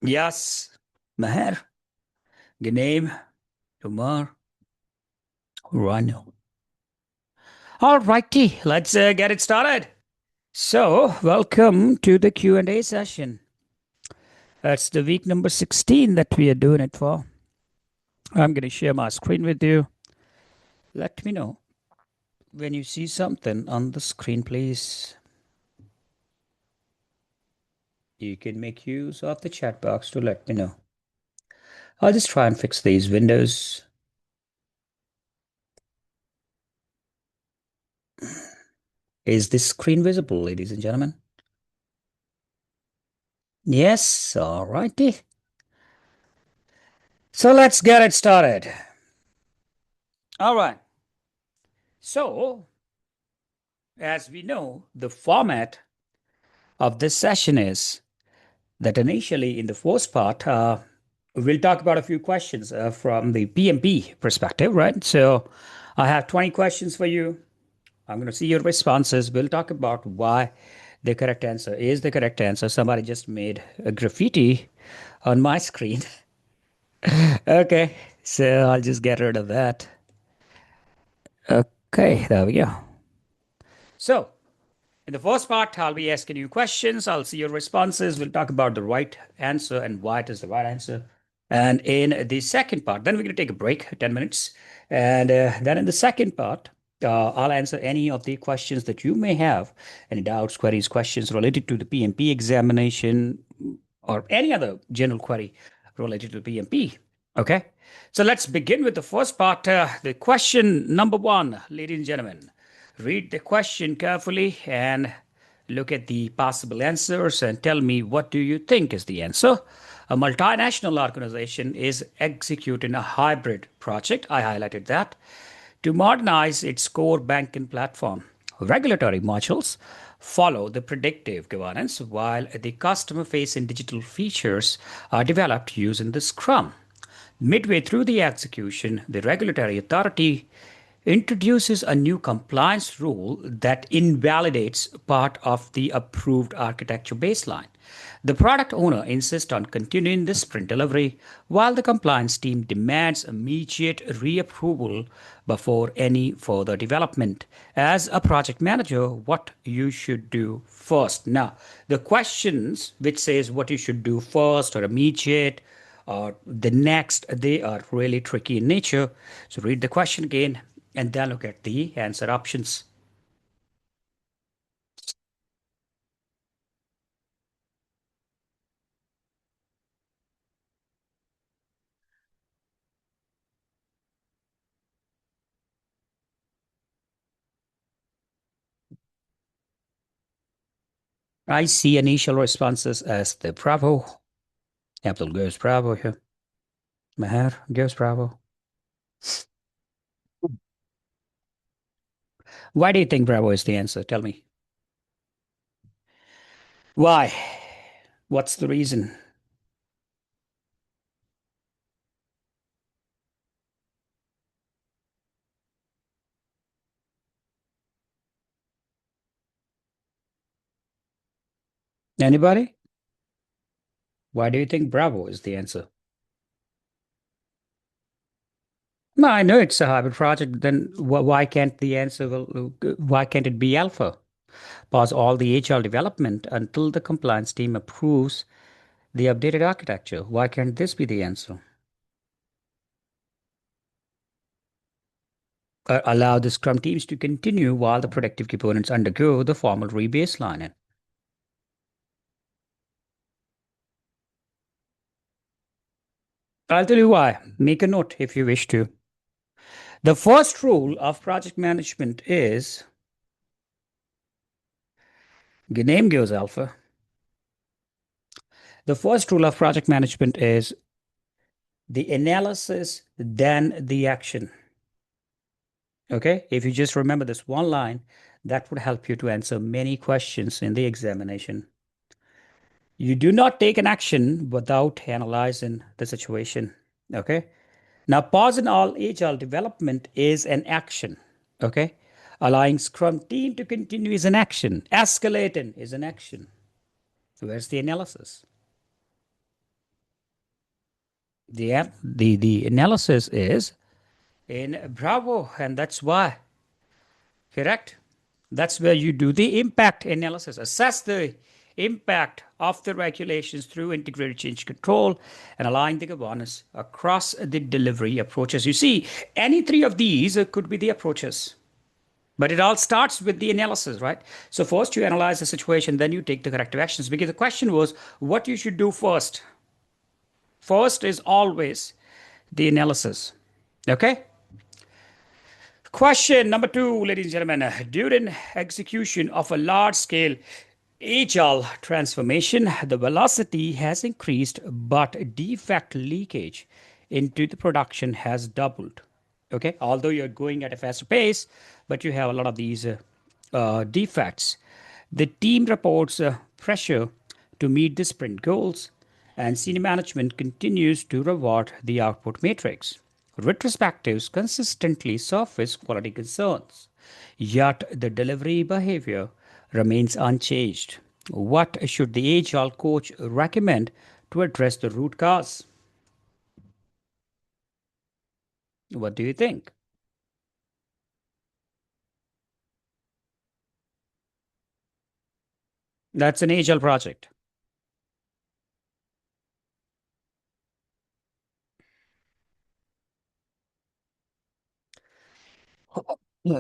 Yes, Meher, Ghanem, Umar, Rano. All righty, let's get it started. So, welcome to the Q&A session. That's the week number 16 that we are doing it for. I'm going to share my screen with you. Let me know when you see something on the screen, please. You can make use of the chat box to let me know. I'll just try and fix these windows. Is this screen visible, ladies and gentlemen? Yes, all righty. So let's get it started. All right. So, as we know, the format of this session is that initially in the first part, we'll talk about a few questions from the PMP perspective, right? So, I have 20 questions for you. I'm going to see your responses. We'll talk about why the correct answer is the correct answer. Somebody just made a graffiti on my screen. Okay, so I'll just get rid of that. Okay, there we go. So, in the first part, I'll be asking you questions. I'll see your responses. We'll talk about the right answer and why it is the right answer. And in the second part, then we're going to take a break, 10 minutes. And then in the second part, I'll answer any of the questions that you may have, any doubts, queries, questions related to the PMP examination or any other general query related to PMP. Okay, so let's begin with the first part. The question number one, ladies and gentlemen. Read the question carefully and look at the possible answers and tell me what do you think is the answer. A multinational organization is executing a hybrid project, I highlighted that, to modernize its core banking platform. Regulatory modules follow the predictive governance while the customer facing digital features are developed using the Scrum. Midway through the execution, the regulatory authority introduces a new compliance rule that invalidates part of the approved architecture baseline. The product owner insists on continuing the sprint delivery, while the compliance team demands immediate reapproval before any further development. As a project manager, what you should do first. Now, the questions which says what you should do first or immediate or the next, they are really tricky in nature. So read the question again and then look at the answer options. I see initial responses as the Bravo. Abdul goes Bravo here. Meher goes Bravo. Why do you think Bravo is the answer? Tell me. Why? What's the reason? Anybody? Why do you think Bravo is the answer? No, I know it's a hybrid project. Then why can't the answer? Why can't it be Alpha? Pause all the HR development until the compliance team approves the updated architecture. Why can't this be the answer? Allow the Scrum teams to continue while the productive components undergo the formal rebaselining. I'll tell you why. Make a note if you wish to. The first rule of project management is the name gives alpha. The first rule of project management is the analysis, then the action. Okay, if you just remember this one line, that would help you to answer many questions in the examination. You do not take an action without analyzing the situation. Okay, now pause in all agile development is an action. Okay, allowing Scrum team to continue is an action. Escalating is an action. Where's the analysis? The analysis is in Bravo, and that's why, correct? That's where you do the impact analysis, assess the impact of the regulations through integrated change control and align the governance across the delivery approaches. You see, any three of these could be the approaches. But it all starts with the analysis, right? So first you analyze the situation, then you take the corrective actions. Because the question was what you should do first. First is always the analysis. Okay? Question number two, ladies and gentlemen. During execution of a large scale agile transformation, the velocity has increased, but defect leakage into the production has doubled. Okay, although you're going at a faster pace, but you have a lot of these defects. The team reports pressure to meet the sprint goals, and senior management continues to reward the output matrix. Retrospectives consistently surface quality concerns, yet the delivery behavior remains unchanged. What should the agile coach recommend to address the root cause? What do you think? That's an agile project.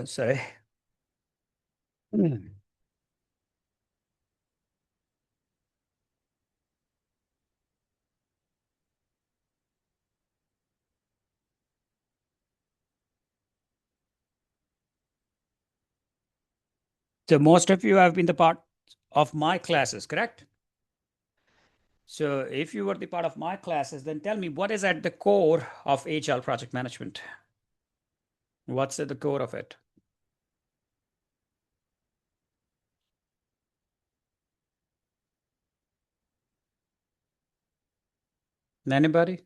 Sorry. So most of you have been the part of my classes, correct? So if you were the part of my classes, then tell me what is at the core of agile project management? What's at the core of it? Anybody?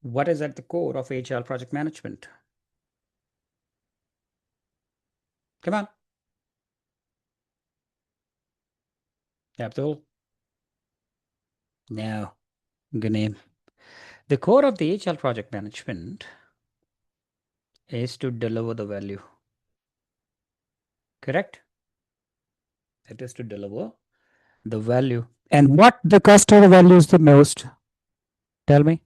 What is at the core of agile project management? Come on, Abdul. No, good name. The core of the agile project management is to deliver the value. Correct? It is to deliver the value. And what the customer values the most? Tell me.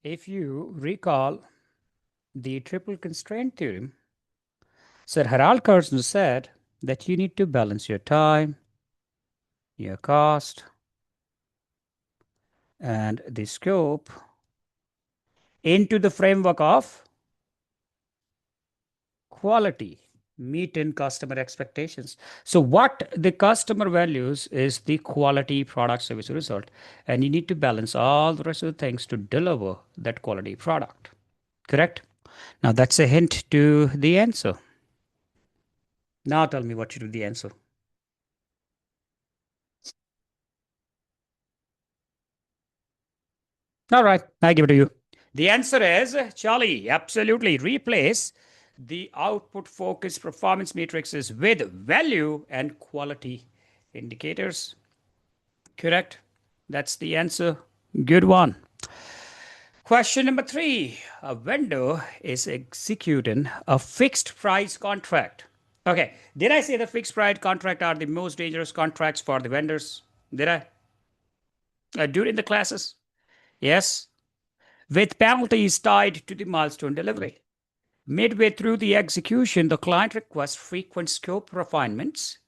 If you recall the triple constraint theorem, Sir Harald Kersner said that you need to balance your time, your cost, and the scope into the framework of quality, meeting customer expectations. So, what the customer values is the quality product, service, result, and you need to balance all the rest of the things to deliver that quality product. Correct? Now, that's a hint to the answer. Now, tell me what should be the answer. All right, I give it to you. The answer is Charlie. Absolutely. Replace the output focused performance matrices with value and quality indicators. Correct. That's the answer. Good one. Question number three. A vendor is executing a fixed price contract. Okay. Did I say the fixed price contract are the most dangerous contracts for the vendors? Did I do it in the classes? Yes. With penalties tied to the milestone delivery. Midway through the execution, the client requests frequent scope refinements,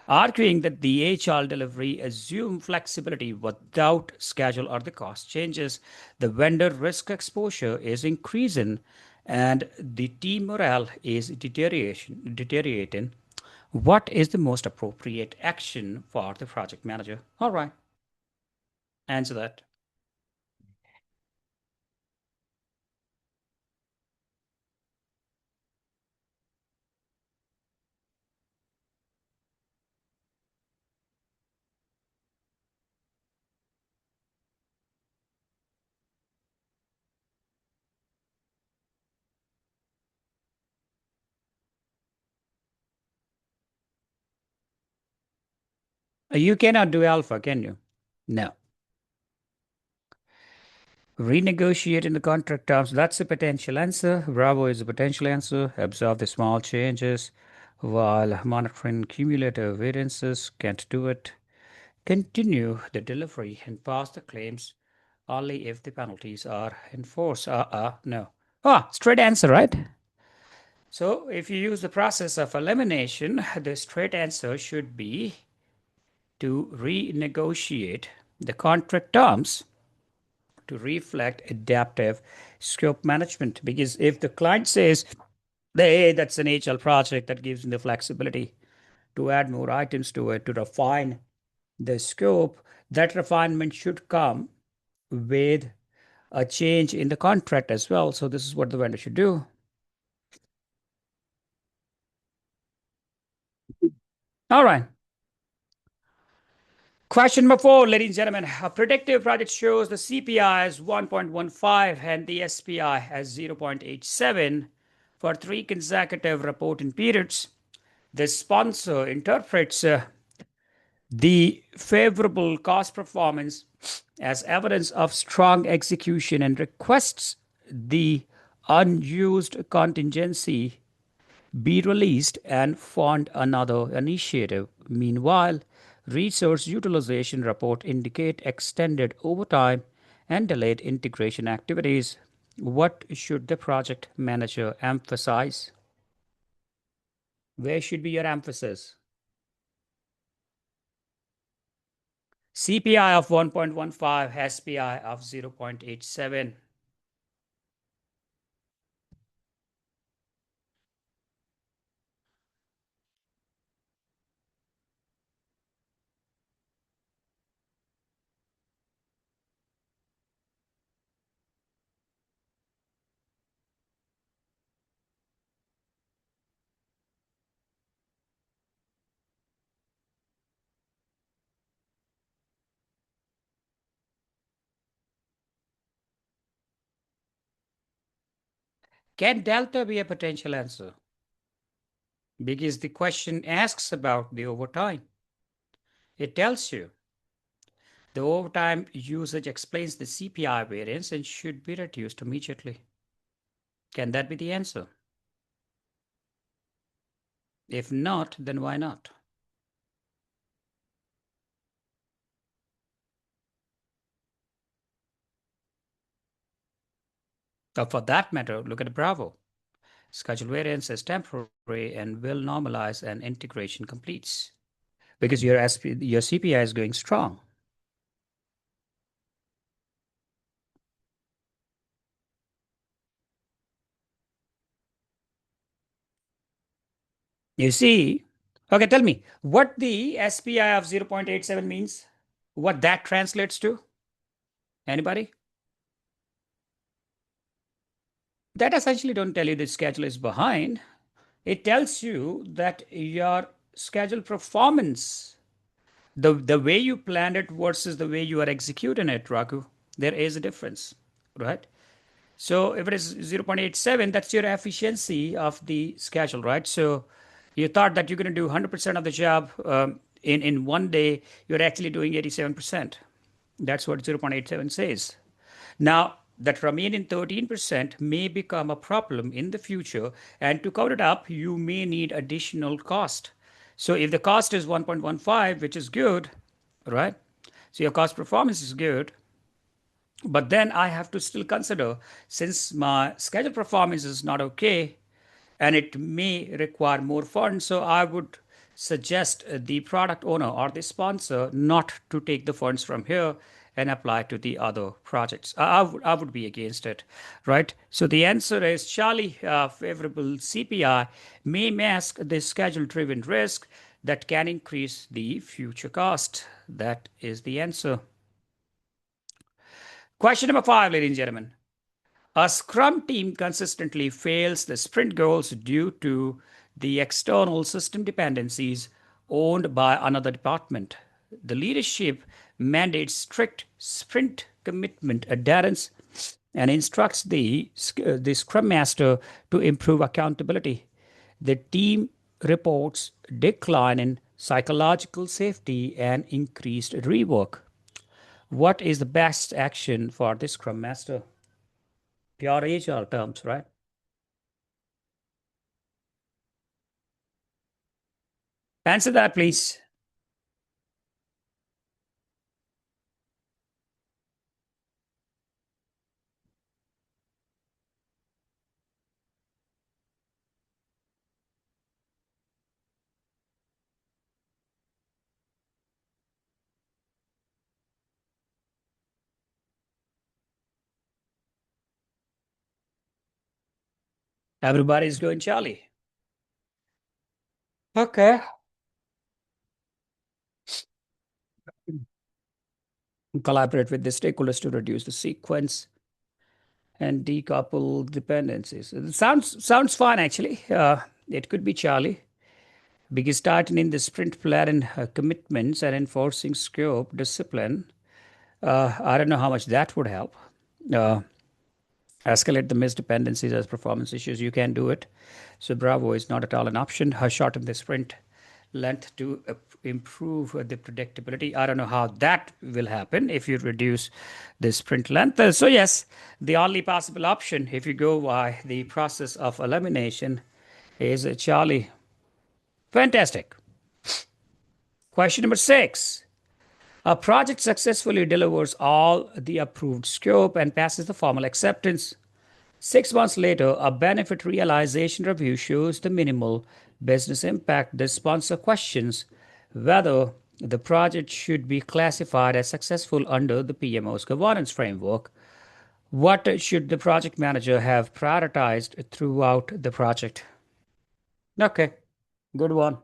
arguing that the HR delivery assume flexibility without schedule or the cost changes. The vendor risk exposure is increasing and the team morale is deteriorating. What is the most appropriate action for the project manager? All right, answer that. You cannot do alpha, can you? No. Renegotiate in the contract terms. That's a potential answer. Bravo is a potential answer. Observe the small changes while monitoring cumulative variances. Can't do it. Continue the delivery and pass the claims only if the penalties are enforced. No. Ah, straight answer, right? So if you use the process of elimination, the straight answer should be to renegotiate the contract terms to reflect adaptive scope management. Because if the client says, hey, that's an HL project that gives me the flexibility to add more items to it, to refine the scope, that refinement should come with a change in the contract as well. So this is what the vendor should do. All right. Question number 4, ladies and gentlemen. A predictive project shows the CPI as 1.15 and the SPI as 0.87 for 3 consecutive reporting periods. The sponsor interprets the favorable cost performance as evidence of strong execution and requests the unused contingency be released and fund another initiative. Meanwhile, resource utilization report indicate extended overtime and delayed integration activities. What should the project manager emphasize? Where should be your emphasis? CPI of 1.15, SPI of 0.87. Can delta be a potential answer? Because the question asks about the overtime. It tells you the overtime usage explains the CPI variance and should be reduced immediately. Can that be the answer? If not, then why not? Or for that matter, look at Bravo. Schedule variance is temporary and will normalize and integration completes because your CPI is going strong. You see, okay, tell me what the SPI of 0.87 means, what that translates to. Anybody? That essentially don't tell you the schedule is behind. It tells you that your schedule performance, the way you planned it versus the way you are executing it, Raku, there is a difference, right? So if it is 0.87, that's your efficiency of the schedule, right? So you thought that you're going to do 100% of the job in one day, you're actually doing 87%. That's what 0.87 says. Now, that remaining 13% may become a problem in the future, and to cover it up, you may need additional cost. So if the cost is 1.15, which is good, right? So your cost performance is good, but then I have to still consider, since my schedule performance is not okay and it may require more funds, so I would suggest the product owner or the sponsor not to take the funds from here and apply to the other projects. I would be against it, right? So the answer is Charlie, favorable CPI may mask the schedule driven risk that can increase the future cost. That is the answer. Question number 5, ladies and gentlemen. A Scrum team consistently fails the sprint goals due to the external system dependencies owned by another department. The leadership mandates strict sprint commitment adherence and instructs the Scrum Master to improve accountability. The team reports decline in psychological safety, and increased rework. What is the best action for this Scrum Master? Pure HR terms, right? Answer that, please. Everybody's doing Charlie. Okay. Collaborate with the stakeholders to reduce the sequence and decouple dependencies. It sounds fun actually. It could be Charlie because starting in the sprint plan and commitments and enforcing scope discipline. I don't know how much that would help. Uh, Escalate the missed dependencies as performance issues. You can do it. So Bravo is not at all an option. Shorten the sprint length to improve the predictability. I don't know how that will happen if you reduce the sprint length. So yes, the only possible option if you go by the process of elimination is Charlie. Fantastic. Question number 6. A project successfully delivers all the approved scope and passes the formal acceptance. 6 months later, a benefit realization review shows the minimal business impact. The sponsor questions whether the project should be classified as successful under the PMO's governance framework. What should the project manager have prioritized throughout the project? Okay, good one.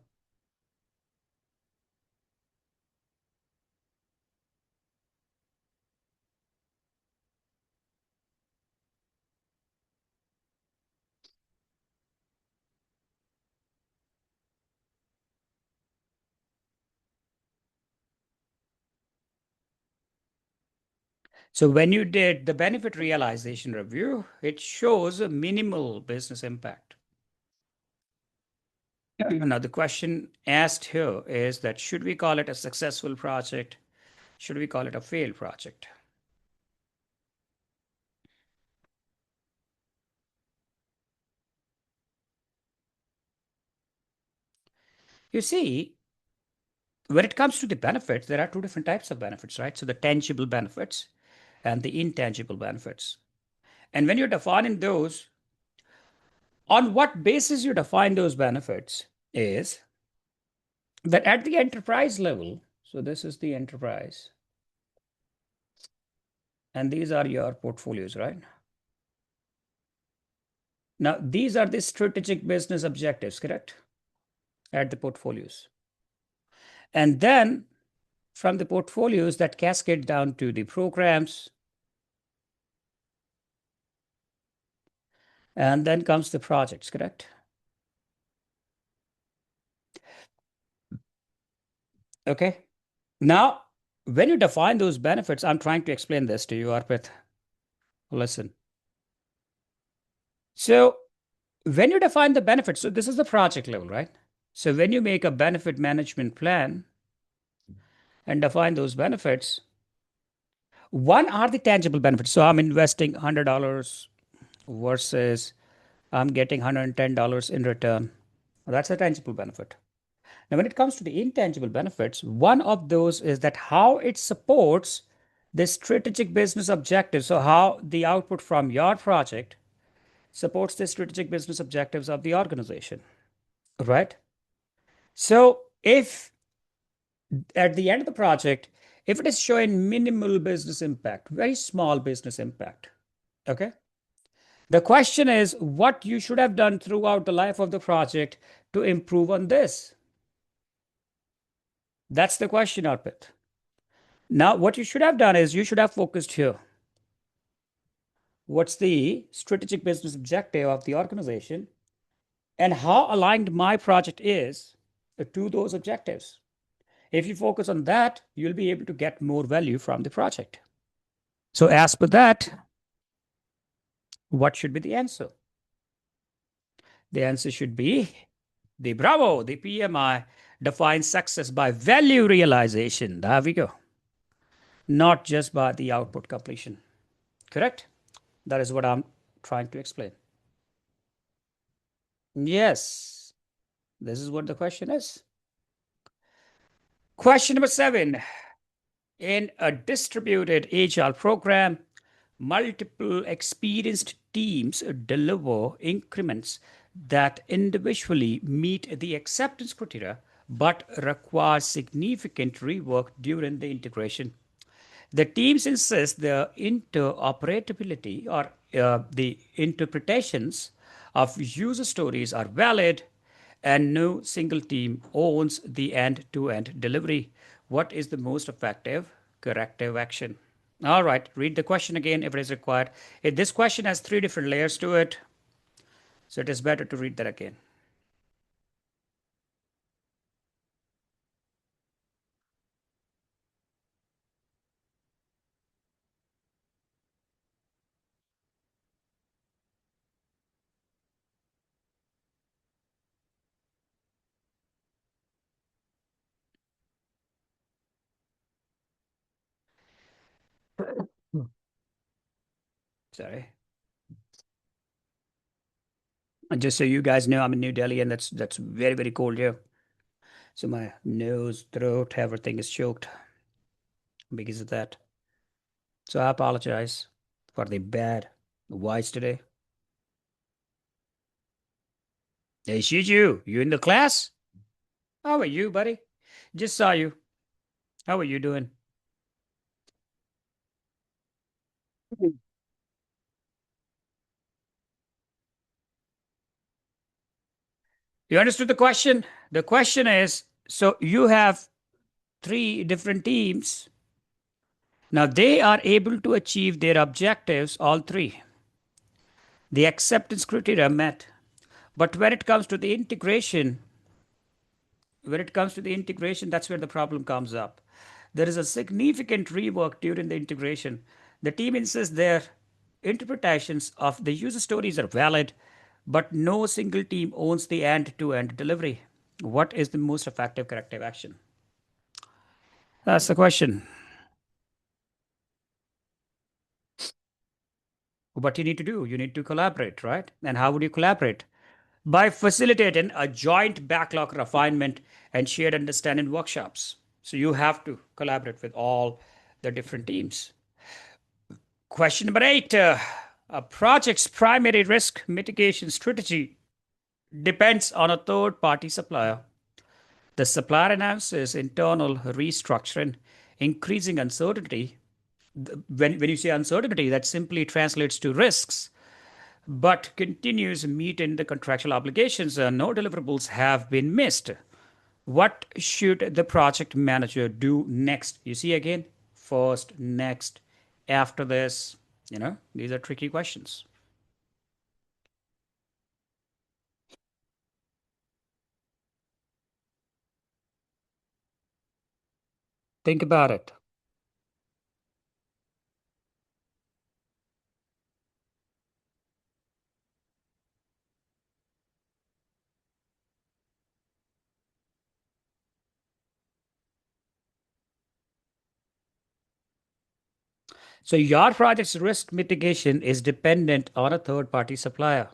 So when you did the benefit realization review, it shows a minimal business impact. Now, the question asked here is that should we call it a successful project? Should we call it a failed project? You see, when it comes to the benefits, there are two different types of benefits, right? So the tangible benefits and the intangible benefits. And when you're defining those, on what basis you define those benefits is that at the enterprise level, so this is the enterprise, and these are your portfolios, right? Now, these are the strategic business objectives, correct? At the portfolios. And then from the portfolios that cascade down to the programs, and then comes the projects, correct? Okay. Now, when you define those benefits, I'm trying to explain this to you, Arpit. Listen. So when you define the benefits, so this is the project level, right? So when you make a benefit management plan and define those benefits, one are the tangible benefits. So I'm investing $100 versus I'm getting $110 in return. That's a tangible benefit. Now, when it comes to the intangible benefits, one of those is that how it supports the strategic business objectives. So, how the output from your project supports the strategic business objectives of the organization, right? So, if at the end of the project, if it is showing minimal business impact, very small business impact, okay? The question is what you should have done throughout the life of the project to improve on this. That's the question, Arpit. Now, what you should have done is you should have focused here. What's the strategic business objective of the organization and how aligned my project is to those objectives? If you focus on that, you'll be able to get more value from the project. So, as per that, what should be the answer? The answer should be the Bravo, the PMI defines success by value realization. There we go. Not just by the output completion. Correct? That is what I'm trying to explain. Yes, this is what the question is. Question number 7. In a distributed agile program, multiple experienced teams deliver increments that individually meet the acceptance criteria but require significant rework during the integration. The teams insist the interoperability or the interpretations of user stories are valid and no single team owns the end to end delivery. What is the most effective corrective action? All right, read the question again if it is required. This question has 3 different layers to it, so it is better to read that again. Sorry. And just so you guys know, I'm in New Delhi and that's very, very cold here. So my nose, throat, everything is choked because of that. So I apologize for the bad voice today. Hey, Shiju, you in the class? How are you, buddy? Just saw you. How are you doing? You understood the question? The question is, so you have 3 different teams. Now they are able to achieve their objectives, all 3. The acceptance criteria met. But when it comes to the integration, that's where the problem comes up. There is a significant rework during the integration. The team insists their interpretations of the user stories are valid, but no single team owns the end to end delivery. What is the most effective corrective action? That's the question. What you need to do, you need to collaborate, right? And how would you collaborate? By facilitating a joint backlog refinement and shared understanding workshops. So you have to collaborate with all the different teams. Question number 8. A project's primary risk mitigation strategy depends on a third party supplier. The supplier announces internal restructuring, increasing uncertainty. When you say uncertainty, that simply translates to risks, but continues meeting the contractual obligations. No deliverables have been missed. What should the project manager do next? You see again, first, next, after this. These are tricky questions. Think about it. So your project's risk mitigation is dependent on a third party supplier.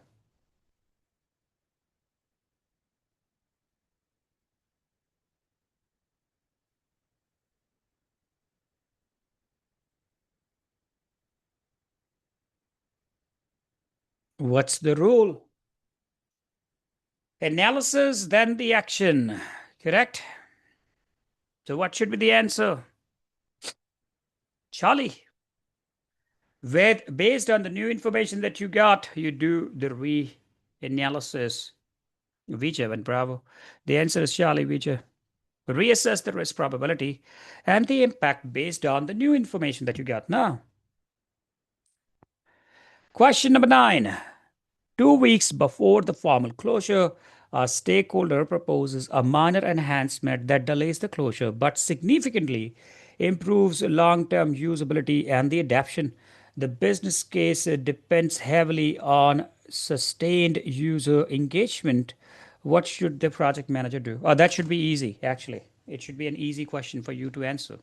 What's the rule? Analysis, then the action. Correct? So what should be the answer? Charlie. Based on the new information that you got, you do the re-analysis. Vijay and Bravo. The answer is Charlie, Vijay. Reassess the risk probability and the impact based on the new information that you got now. Question number 9. 2 weeks before the formal closure, a stakeholder proposes a minor enhancement that delays the closure but significantly improves long term usability and the adoption. The business case depends heavily on sustained user engagement. What should the project manager do? Oh, that should be easy, actually. It should be an easy question for you to answer.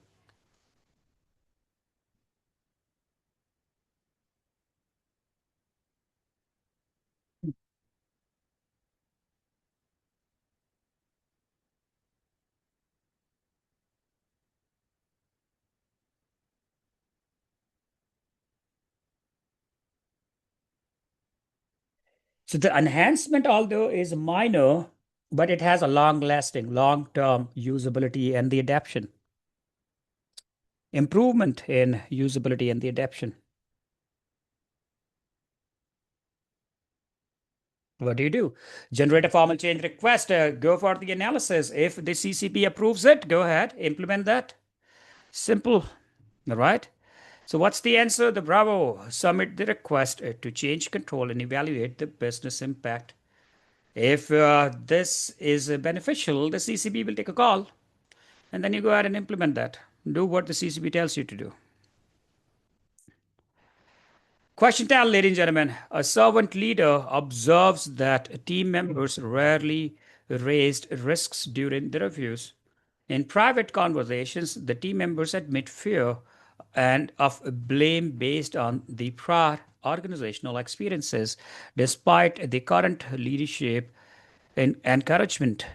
So the enhancement, although is minor, but it has a long-lasting, long-term usability and the adaption. Improvement in usability and the adaption. What do? Generate a formal change request. Go for the analysis. If the CCP approves it, go ahead, implement that. Simple, all right? So what's the answer? The Bravo. Submit the request to change control and evaluate the business impact. If this is beneficial, the CCP will take a call, and then you go ahead and implement that. Do what the CCP tells you to do. Question 10, ladies and gentlemen. A servant leader observes that team members rarely raised risks during the reviews. In private conversations, the team members admit fear and of blame based on the prior organizational experiences, despite the current leadership and encouragement.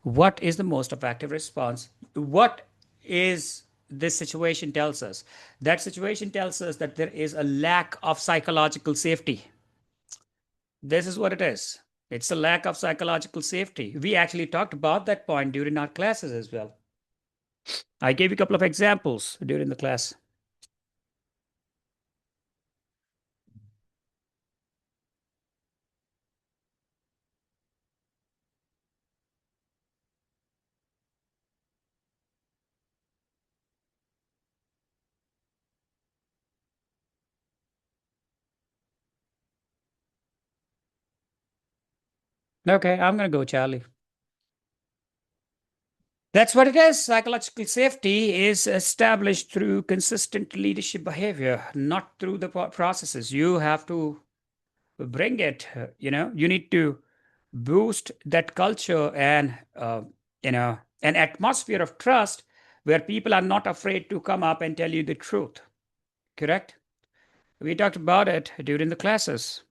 What is the most effective response? What is this situation tells us? That situation tells us that there is a lack of psychological safety. This is what it is. It's a lack of psychological safety. We actually talked about that point during our classes as well. I gave you a couple of examples during the class. Okay, I'm going to go, Charlie. That's what it is. Psychological safety is established through consistent leadership behavior, not through the processes. You have to bring it. You need to boost that culture and an atmosphere of trust where people are not afraid to come up and tell you the truth. Correct? We talked about it during the classes.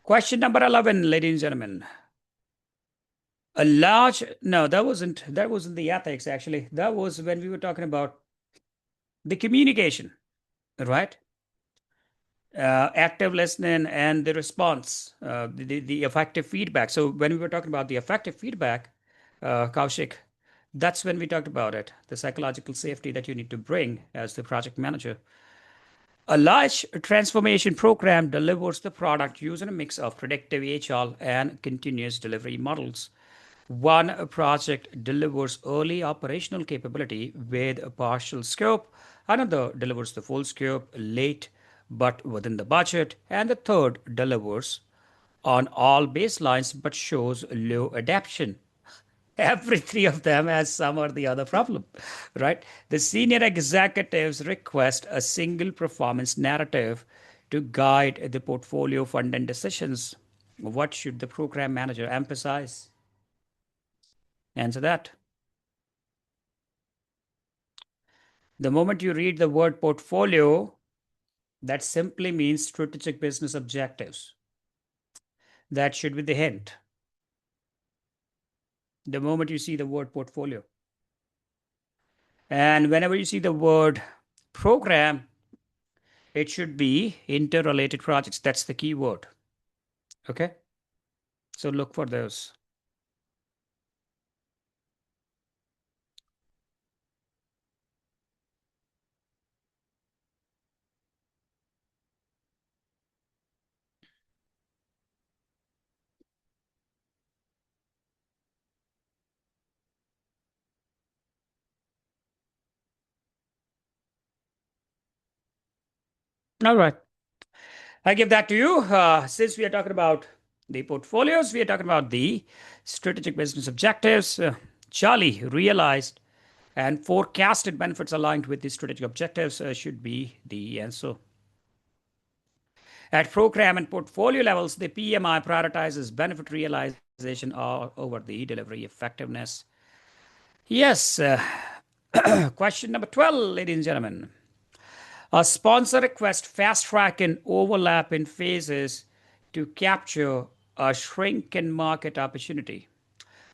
Question number 11, ladies and gentlemen. A large, no, that wasn't the ethics actually. That was when we were talking about the communication, right? Active listening and the response, the effective feedback. So when we were talking about the effective feedback, Kaushik, that's when we talked about it, the psychological safety that you need to bring as the project manager. A large transformation program delivers the product using a mix of predictive HR and continuous delivery models. One project delivers early operational capability with a partial scope, another delivers the full scope late but within the budget, and the third delivers on all baselines but shows low adaptation. Every three of them has some or the other problem, right? The senior executives request a single performance narrative to guide the portfolio funding decisions. What should the program manager emphasize? Answer that. The moment you read the word portfolio, that simply means strategic business objectives. That should be the hint. The moment you see the word portfolio. And whenever you see the word program, it should be interrelated projects. That's the key word. Okay. So look for those. All right. I give that to you. Since we are talking about the portfolios, we are talking about the strategic business objectives. Charlie realized and forecasted benefits aligned with the strategic objectives should be the answer. At program and portfolio levels, the PMI prioritizes benefit realization over the delivery effectiveness. Yes. Question number 12, ladies and gentlemen. A sponsor requests fast track and overlap in phases to capture a shrinking market opportunity.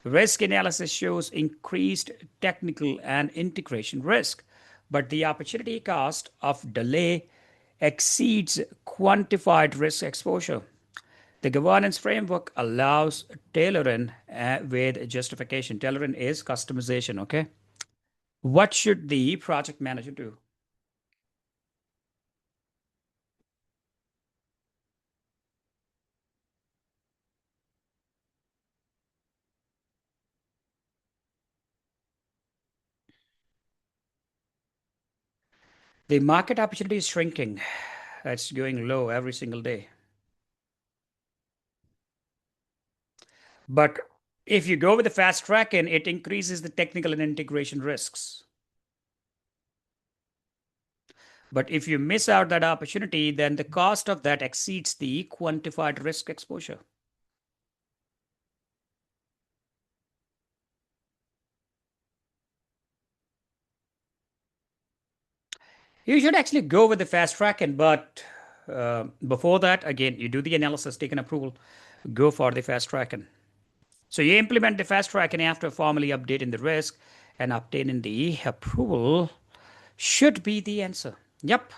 Risk analysis shows increased technical and integration risk, but the opportunity cost of delay exceeds quantified risk exposure. The governance framework allows tailoring with justification. Tailoring is customization, okay? What should the project manager do? The market opportunity is shrinking. It's going low every single day. But if you go with the fast tracking, it increases the technical and integration risks. But if you miss out that opportunity, then the cost of that exceeds the quantified risk exposure. You should actually go with the fast tracking, but before that, again, you do the analysis, take an approval, go for the fast tracking. So you implement the fast tracking after formally updating the risk and obtaining the approval should be the answer. Yep.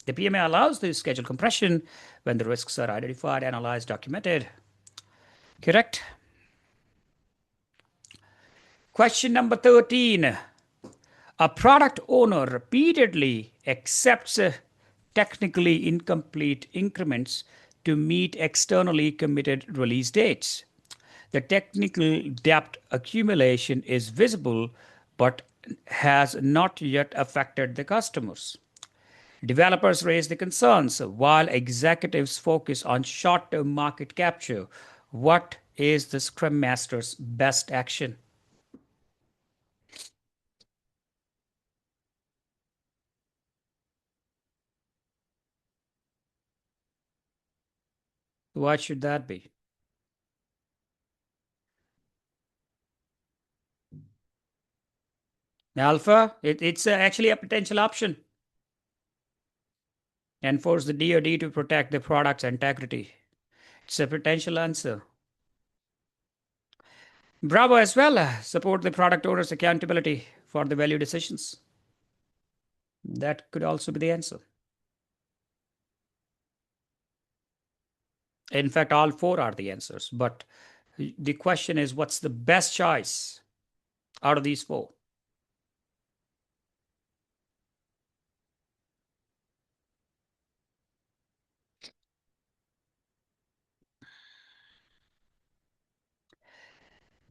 The PMA allows the schedule compression when the risks are identified, analyzed, documented. Correct? Question number 13. A product owner repeatedly accepts technically incomplete increments to meet externally committed release dates. The technical debt accumulation is visible but has not yet affected the customers. Developers raise the concerns while executives focus on short term market capture. What is the Scrum Master's best action? What should that be? Alpha, it's actually a potential option. Enforce the DoD to protect the product's integrity. It's a potential answer. Bravo as well. Support the product owner's accountability for the value decisions. That could also be the answer. In fact, all four are the answers. But the question is, what's the best choice out of these four?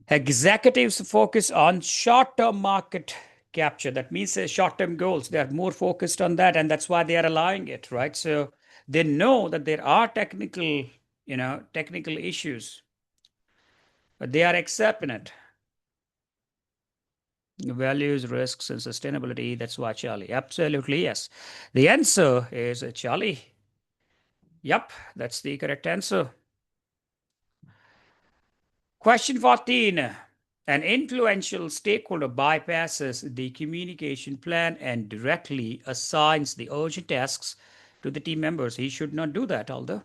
Executives focus on short term market capture. That means short term goals. They are more focused on that, and that's why they are allowing it, right? So they know that there are technical issues, but they are accepting it. Values, risks, and sustainability. That's why Charlie. Absolutely, yes. The answer is Charlie. Yep, that's the correct answer. Question 14. An influential stakeholder bypasses the communication plan and directly assigns the urgent tasks to the team members. He should not do that, although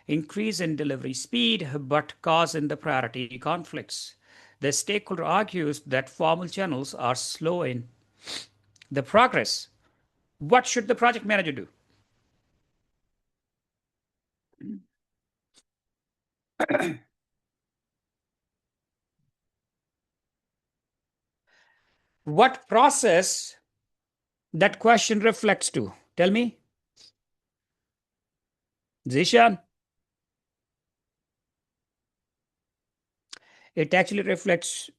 increase in delivery speed, but cause in the priority conflicts. The stakeholder argues that formal channels are slowing the progress. What should the project manager do? What process that question reflects to? Tell me, Zishan. It actually reflects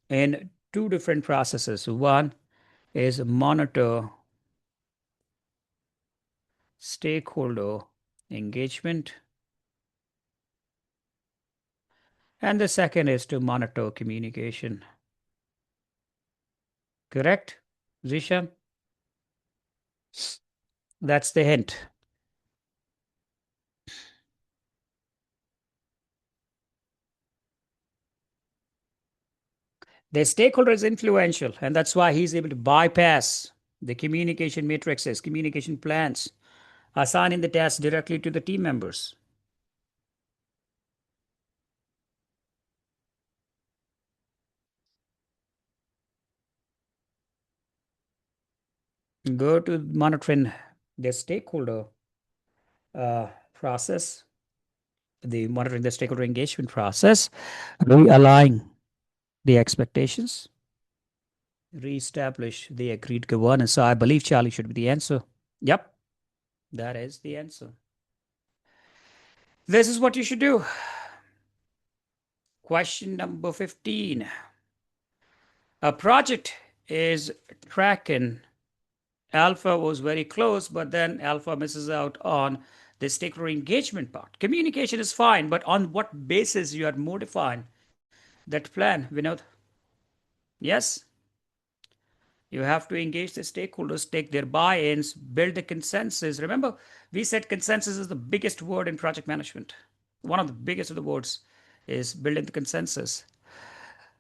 in two different processes. One is monitor stakeholder engagement, and the second is to monitor communication. Correct, Zishan? That's the hint. The stakeholder is influential, and that's why he's able to bypass the communication matrices, communication plans, assigning the tasks directly to the team members. Go to monitoring the stakeholder process, the monitoring the stakeholder engagement process, realign the expectations, reestablish the agreed governance. So I believe Charlie should be the answer. Yep, that is the answer. This is what you should do. Question number 15. A project is tracking. Alpha was very close, but then Alpha misses out on the stakeholder engagement part. Communication is fine, but on what basis you are modifying that plan, Vinod? Yes, you have to engage the stakeholders, take their buy-ins, build a consensus. Remember, we said consensus is the biggest word in project management. One of the biggest of the words is building the consensus.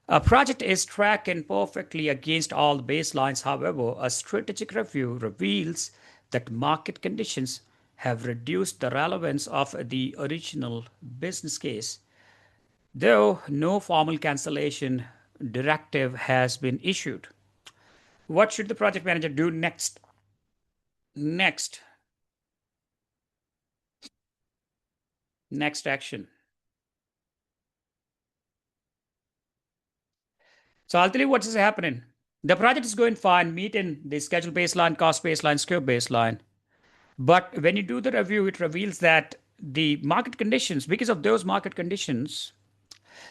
A project is tracking perfectly against all the baselines. However, a strategic review reveals that market conditions have reduced the relevance of the original business case. Though no formal cancellation directive has been issued. What should the project manager do next? Next, next action. So I'll tell you what is happening. The project is going fine, meeting the schedule baseline, cost baseline, scope baseline. But when you do the review, it reveals that the market conditions, because of those market conditions,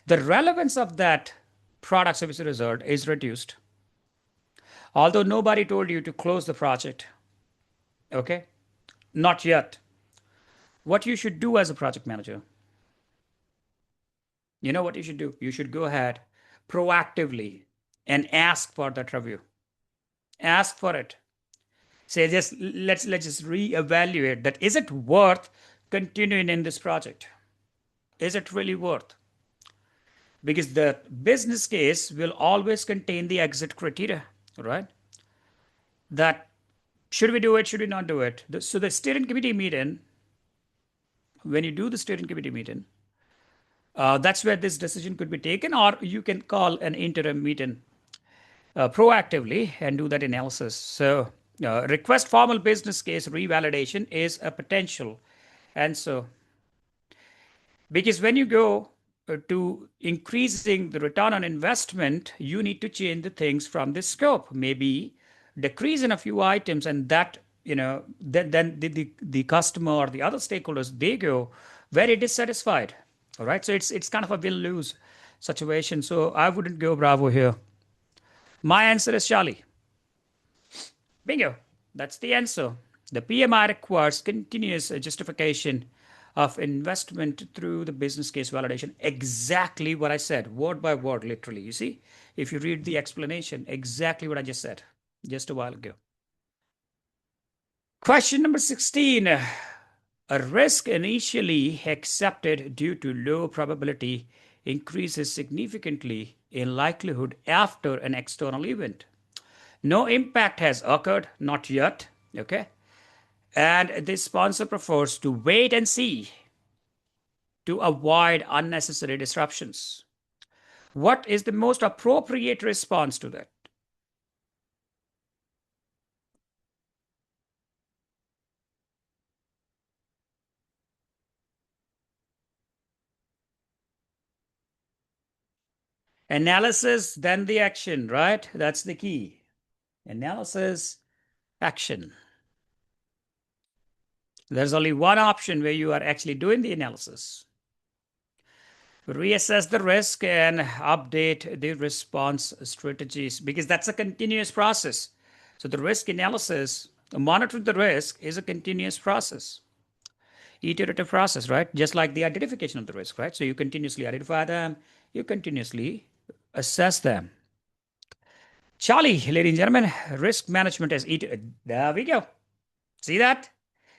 the relevance of that product service result is reduced. Although nobody told you to close the project. Okay? Not yet. What you should do as a project manager, you know what you should do? You should go ahead proactively and ask for that review. Ask for it. Say just let's just reevaluate that. Is it worth continuing in this project? Is it really worth? Because the business case will always contain the exit criteria, right? That should we do it, should we not do it? So the steering committee meeting, when you do the steering committee meeting, that's where this decision could be taken, or you can call an interim meeting proactively and do that analysis. So request formal business case revalidation is a potential. And so because when you go to increasing the return on investment, you need to change the things from the scope. Maybe decrease in a few items, and that then the customer or the other stakeholders they go very dissatisfied. All right, so it's kind of a will lose situation. So I wouldn't go Bravo here. My answer is Charlie. Bingo. That's the answer. The PMI requires continuous justification of investment through the business case validation. Exactly what I said, word by word, literally. You see, if you read the explanation, exactly what I just said just a while ago. Question number 16. A risk initially accepted due to low probability increases significantly in likelihood after an external event. No impact has occurred, not yet. Okay. And the sponsor prefers to wait and see to avoid unnecessary disruptions. What is the most appropriate response to that? Analysis, then the action, right? That's the key. Analysis, action. There's only one option where you are actually doing the analysis. Reassess the risk and update the response strategies because that's a continuous process. So the risk analysis, monitoring the risk is a continuous process, iterative process, right? Just like the identification of the risk, right? So you continuously identify them, you continuously assess them. Charlie, ladies and gentlemen, risk management is there we go. See that?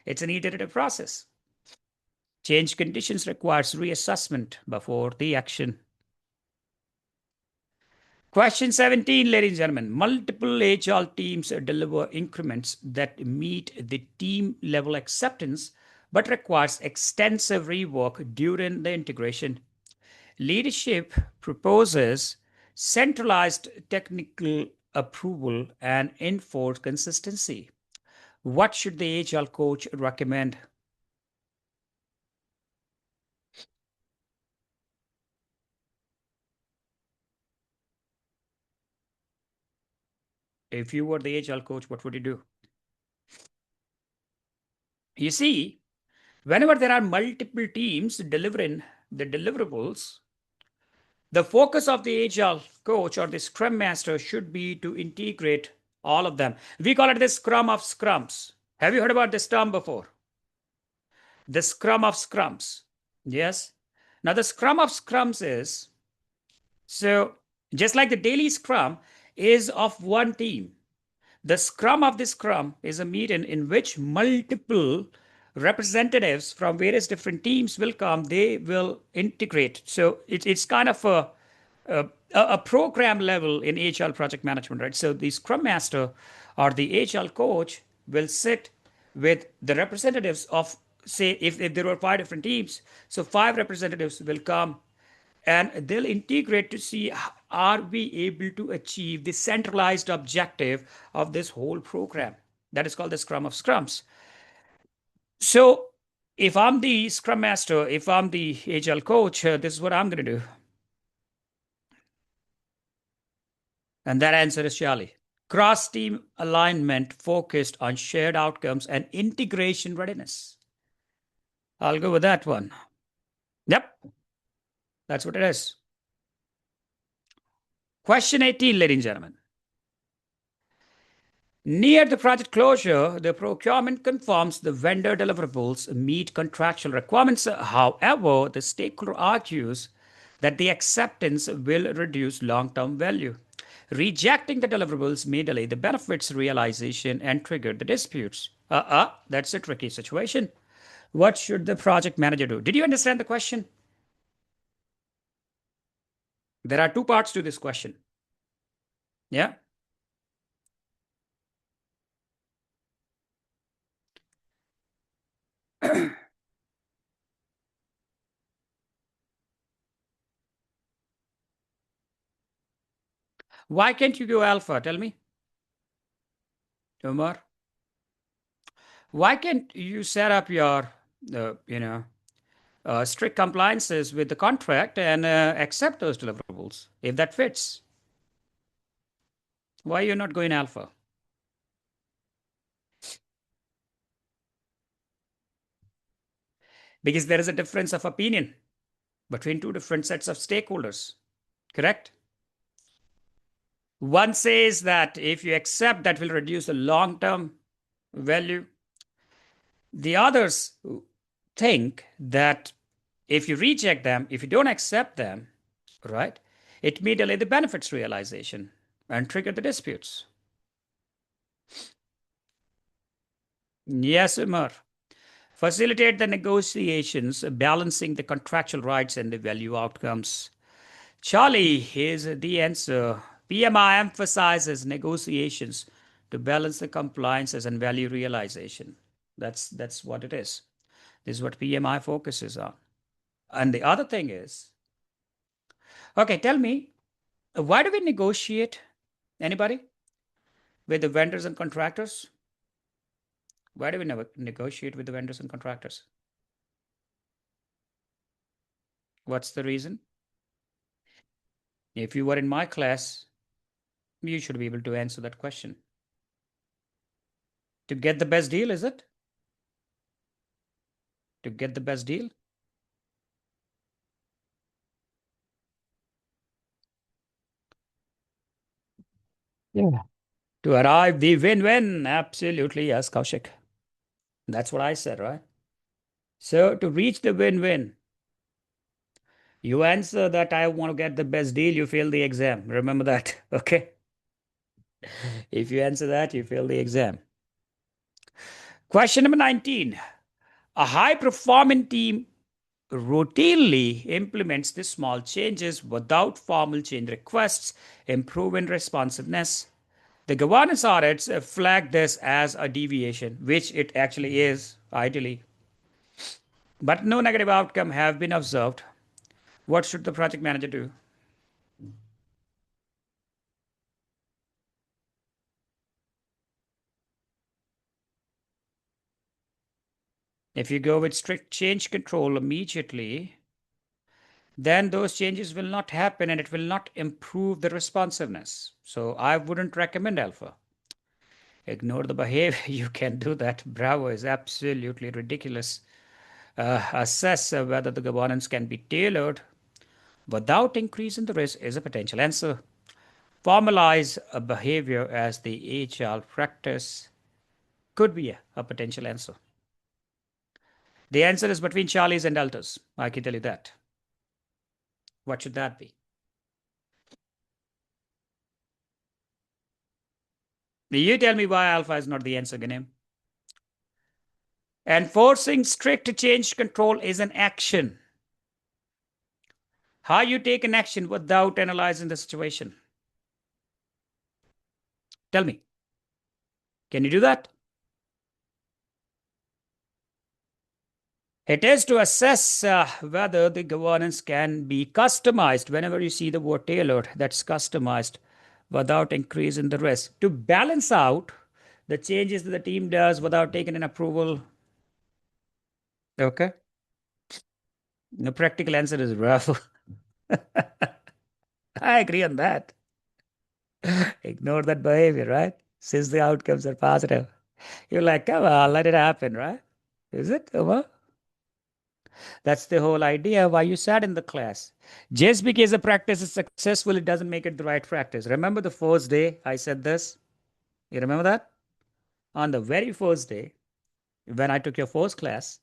It's an iterative process. Change conditions requires reassessment before the action. Question 17, ladies and gentlemen. Multiple HR teams deliver increments that meet the team level acceptance but requires extensive rework during the integration. Leadership proposes centralized technical approval and enforced consistency. What should the HR coach recommend? If you were the HR coach, what would you do? You see, whenever there are multiple teams delivering the deliverables, the focus of the agile coach or the scrum master should be to integrate all of them. We call it the scrum of scrums. Have you heard about this term before? The scrum of scrums. Yes. Now, the scrum of scrums is so just like the daily scrum is of one team. The scrum of the scrum is a meeting in which multiple representatives from various different teams will come. They will integrate. So it's kind of a, a program level in HR project management, right? So the scrum master or the HR coach will sit with the representatives of, say, if there were five different teams, so five representatives will come and they'll integrate to see are we able to achieve the centralized objective of this whole program. That is called the scrum of scrums. So if I'm the scrum master, if I'm the agile coach, this is what I'm going to do. And that answer is Charlie. Cross team alignment focused on shared outcomes and integration readiness. I'll go with that one. Yep, that's what it is. Question 18, ladies and gentlemen. Near the project closure, the procurement confirms the vendor deliverables meet contractual requirements. However, the stakeholder argues that the acceptance will reduce long term value. Rejecting the deliverables may delay the benefits realization and trigger the disputes. That's a tricky situation. What should the project manager do? Did you understand the question? There are two parts to this question. Yeah. Why can't you go alpha? Tell me, Umar. Why can't you set up your, uh, you know, strict compliances with the contract and accept those deliverables if that fits? Why are you not going alpha? Because there is a difference of opinion between two different sets of stakeholders, correct? One says that if you accept, that will reduce the long term value. The others think that if you reject them, if you don't accept them, right, it may delay the benefits realization and trigger the disputes. Yes, Umar. Facilitate the negotiations, balancing the contractual rights and the value outcomes. Charlie, here's the answer. PMI emphasizes negotiations to balance the compliances and value realization. That's what it is. This is what PMI focuses on. And the other thing is, okay, tell me, why do we negotiate? Anybody? With the vendors and contractors? Why do we never negotiate with the vendors and contractors? What's the reason? If you were in my class, you should be able to answer that question. To get the best deal, is it? To get the best deal? Yeah. To arrive the win-win? Absolutely, yes, Kaushik. That's what I said, right? So to reach the win-win, you answer that I want to get the best deal, you fail the exam. Remember that, okay? If you answer that, you fail the exam. Question number 19. A high performing team routinely implements the small changes without formal change requests, improving responsiveness. The governance audits flag this as a deviation, which it actually is, ideally, but no negative outcome have been observed. What should the project manager do? If you go with strict change control immediately, then those changes will not happen and it will not improve the responsiveness. So I wouldn't recommend alpha. Ignore the behavior. You can do that. Bravo is absolutely ridiculous. Assess whether the governance can be tailored without increasing the risk is a potential answer. Formalize a behavior as the HR practice could be a potential answer. The answer is between Charlies and Deltas. I can tell you that. What should that be? You tell me why alpha is not the answer, Ganem. Enforcing strict change control is an action. How you take an action without analyzing the situation? Tell me. Can you do that? It is to assess whether the governance can be customized. Whenever you see the word tailored, that's customized without increasing the risk. To balance out the changes that the team does without taking an approval. Okay. The practical answer is rough. I agree on that. Ignore that behavior, right? Since the outcomes are positive. You're like, come on, let it happen, right? Is it? Uma? That's the whole idea why you sat in the class. Just because a practice is successful, it doesn't make it the right practice. Remember the first day I said this? You remember that? On the very first day, when I took your first class,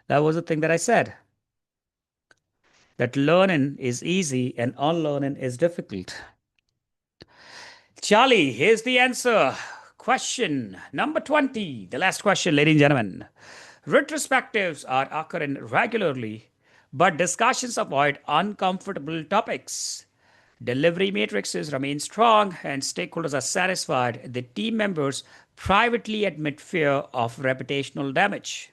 that was the thing that I said, that learning is easy and unlearning is difficult. Charlie, here's the answer. Question number 20. The last question, ladies and gentlemen. Retrospectives are occurring regularly, but discussions avoid uncomfortable topics. Delivery matrices remain strong and stakeholders are satisfied. The team members privately admit fear of reputational damage.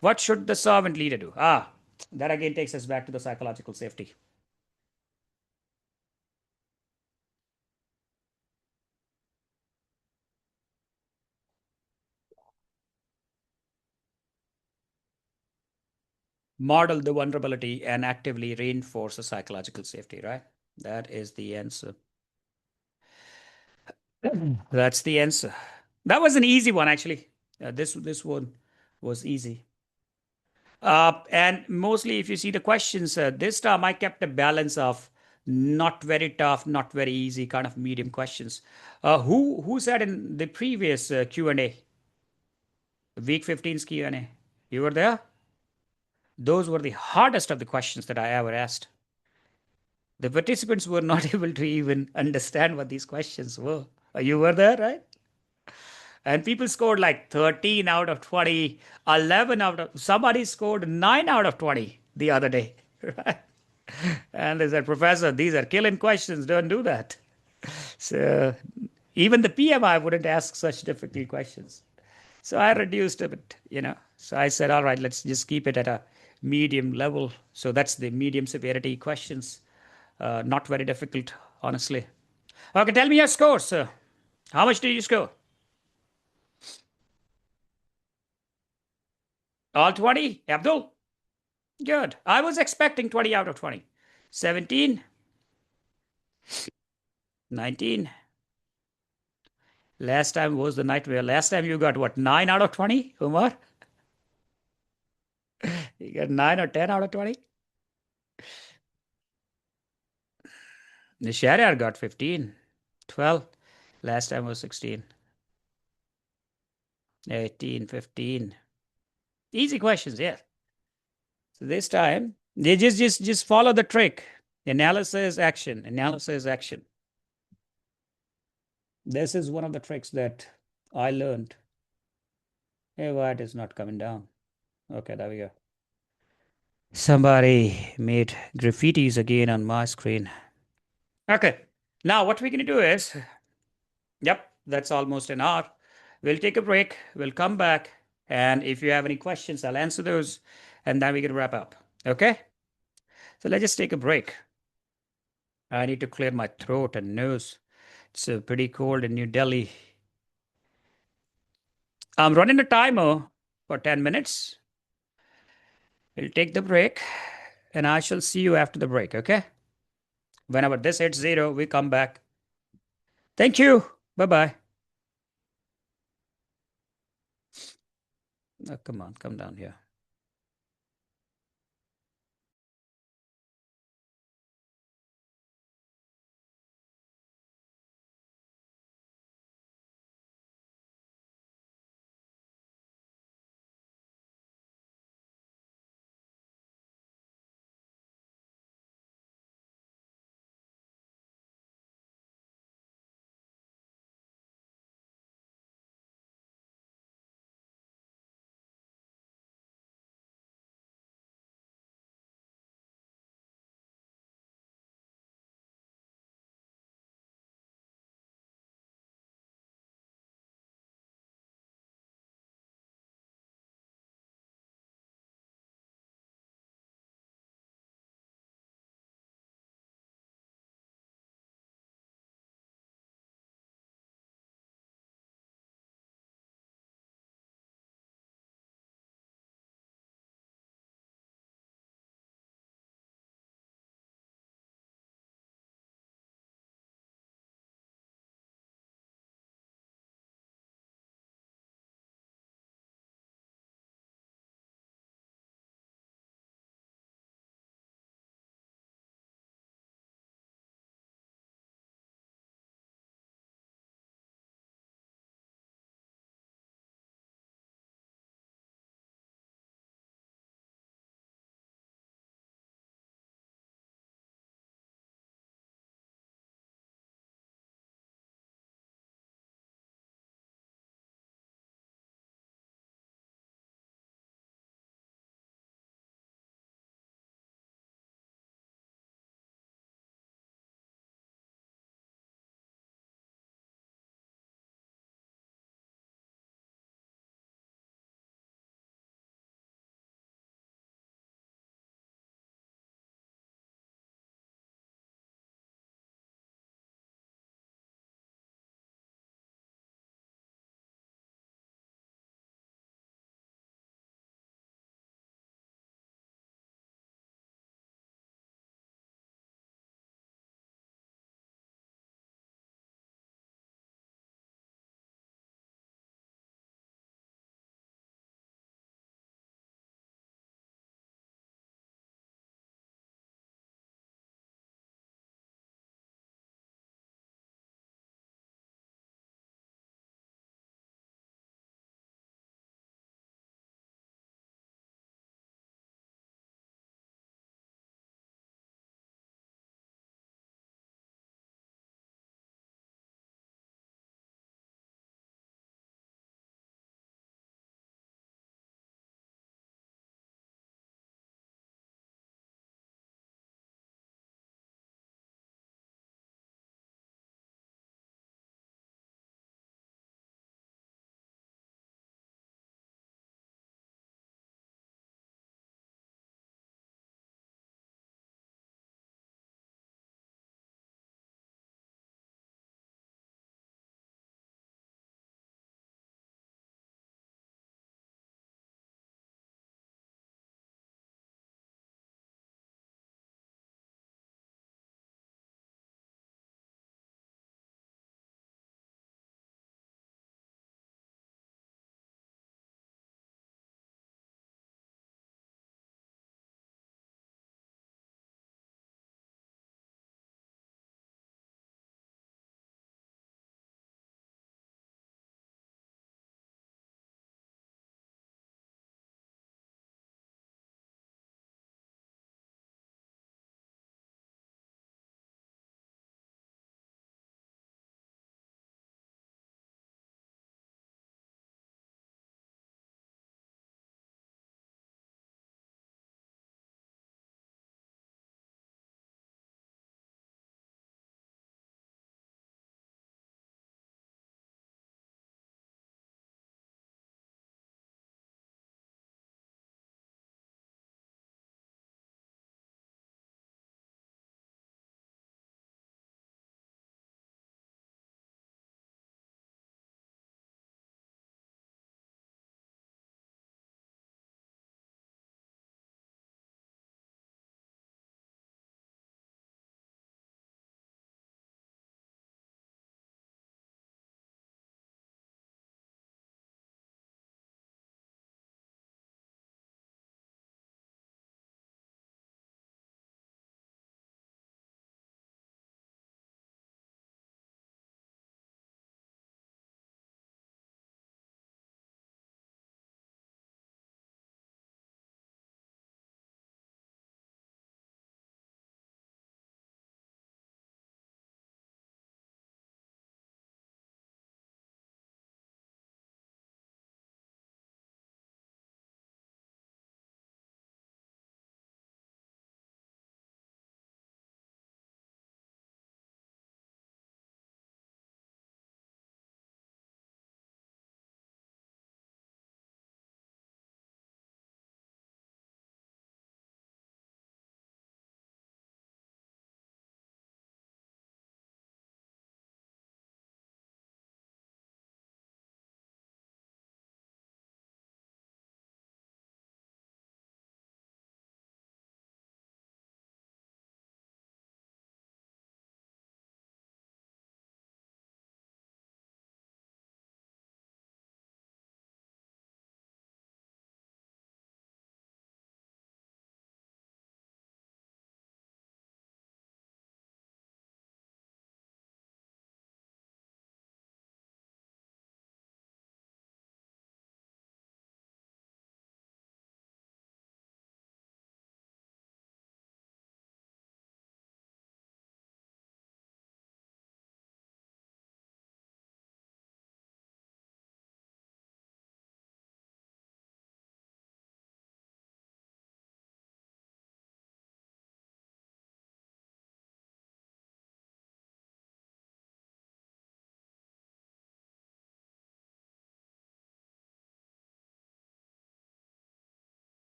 What should the servant leader do? That again takes us back to the psychological safety. Model the vulnerability and actively reinforce the psychological safety, right? That is the answer. That's the answer. That was an easy one, actually. This one was easy. And mostly, if you see the questions, this time I kept a balance of not very tough, not very easy, kind of medium questions. Who said in the previous Q&A, week 15's Q&A? You were there? Those were the hardest of the questions that I ever asked. The participants were not able to even understand what these questions were. You were there, right? And people scored like 13 out of 20, 11 out of, somebody scored 9 out of 20 the other day. Right? And they said, Professor, these are killing questions. Don't do that. So even the PMI wouldn't ask such difficult questions. So I reduced a bit. So I said, all right, let's just keep it at a medium level. So that's the medium severity questions. Not very difficult, honestly. Okay, tell me your score, sir. How much did you score? All 20? Abdul? Good. I was expecting 20 out of 20. 17, 19. Last time was the nightmare. Last time you got what, 9 out of 20, Umar? You got 9 or 10 out of 20? The Shariar got 15, 12. Last time was 16, 18, 15. Easy questions, yeah. So this time, they just follow the trick. Analysis, action, analysis, action. This is one of the tricks that I learned. Hey, why it is not coming down? Okay, there we go. Somebody made graffitis again on my screen. Okay. Now, what we're going to do is, yep, that's almost an hour. We'll take a break. We'll come back. And if you have any questions, I'll answer those. And then we can wrap up. Okay. So let's just take a break. I need to clear my throat and nose. It's pretty cold in New Delhi. I'm running a timer for 10 minutes. We'll take the break and I shall see you after the break. Okay. Whenever this hits zero, we come back. Thank you. Bye bye. Oh, come on, come down here.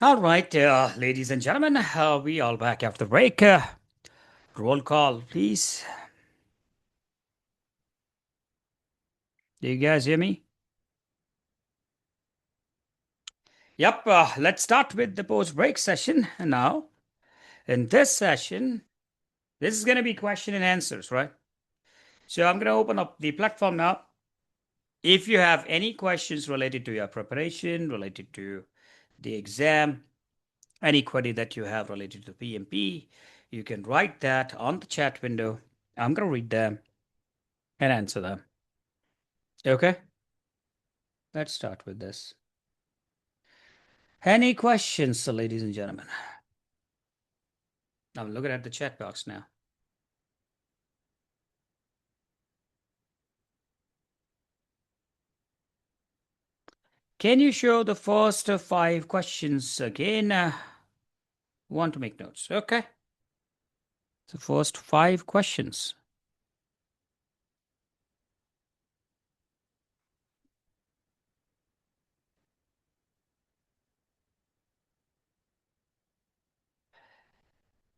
All right, ladies and gentlemen, we all back after the break. Roll call, please. Do you guys hear me? Yep, let's start with the post-break session now. In this session, this is going to be question and answers, right? So I'm going to open up the platform now. If you have any questions related to your preparation, related to the exam, any query that you have related to PMP, you can write that on the chat window. I'm going to read them and answer them. Okay, let's start with this. Any questions, ladies and gentlemen? I'm looking at the chat box now. Can you show the first five questions again? Want to make notes? Okay. The first five questions.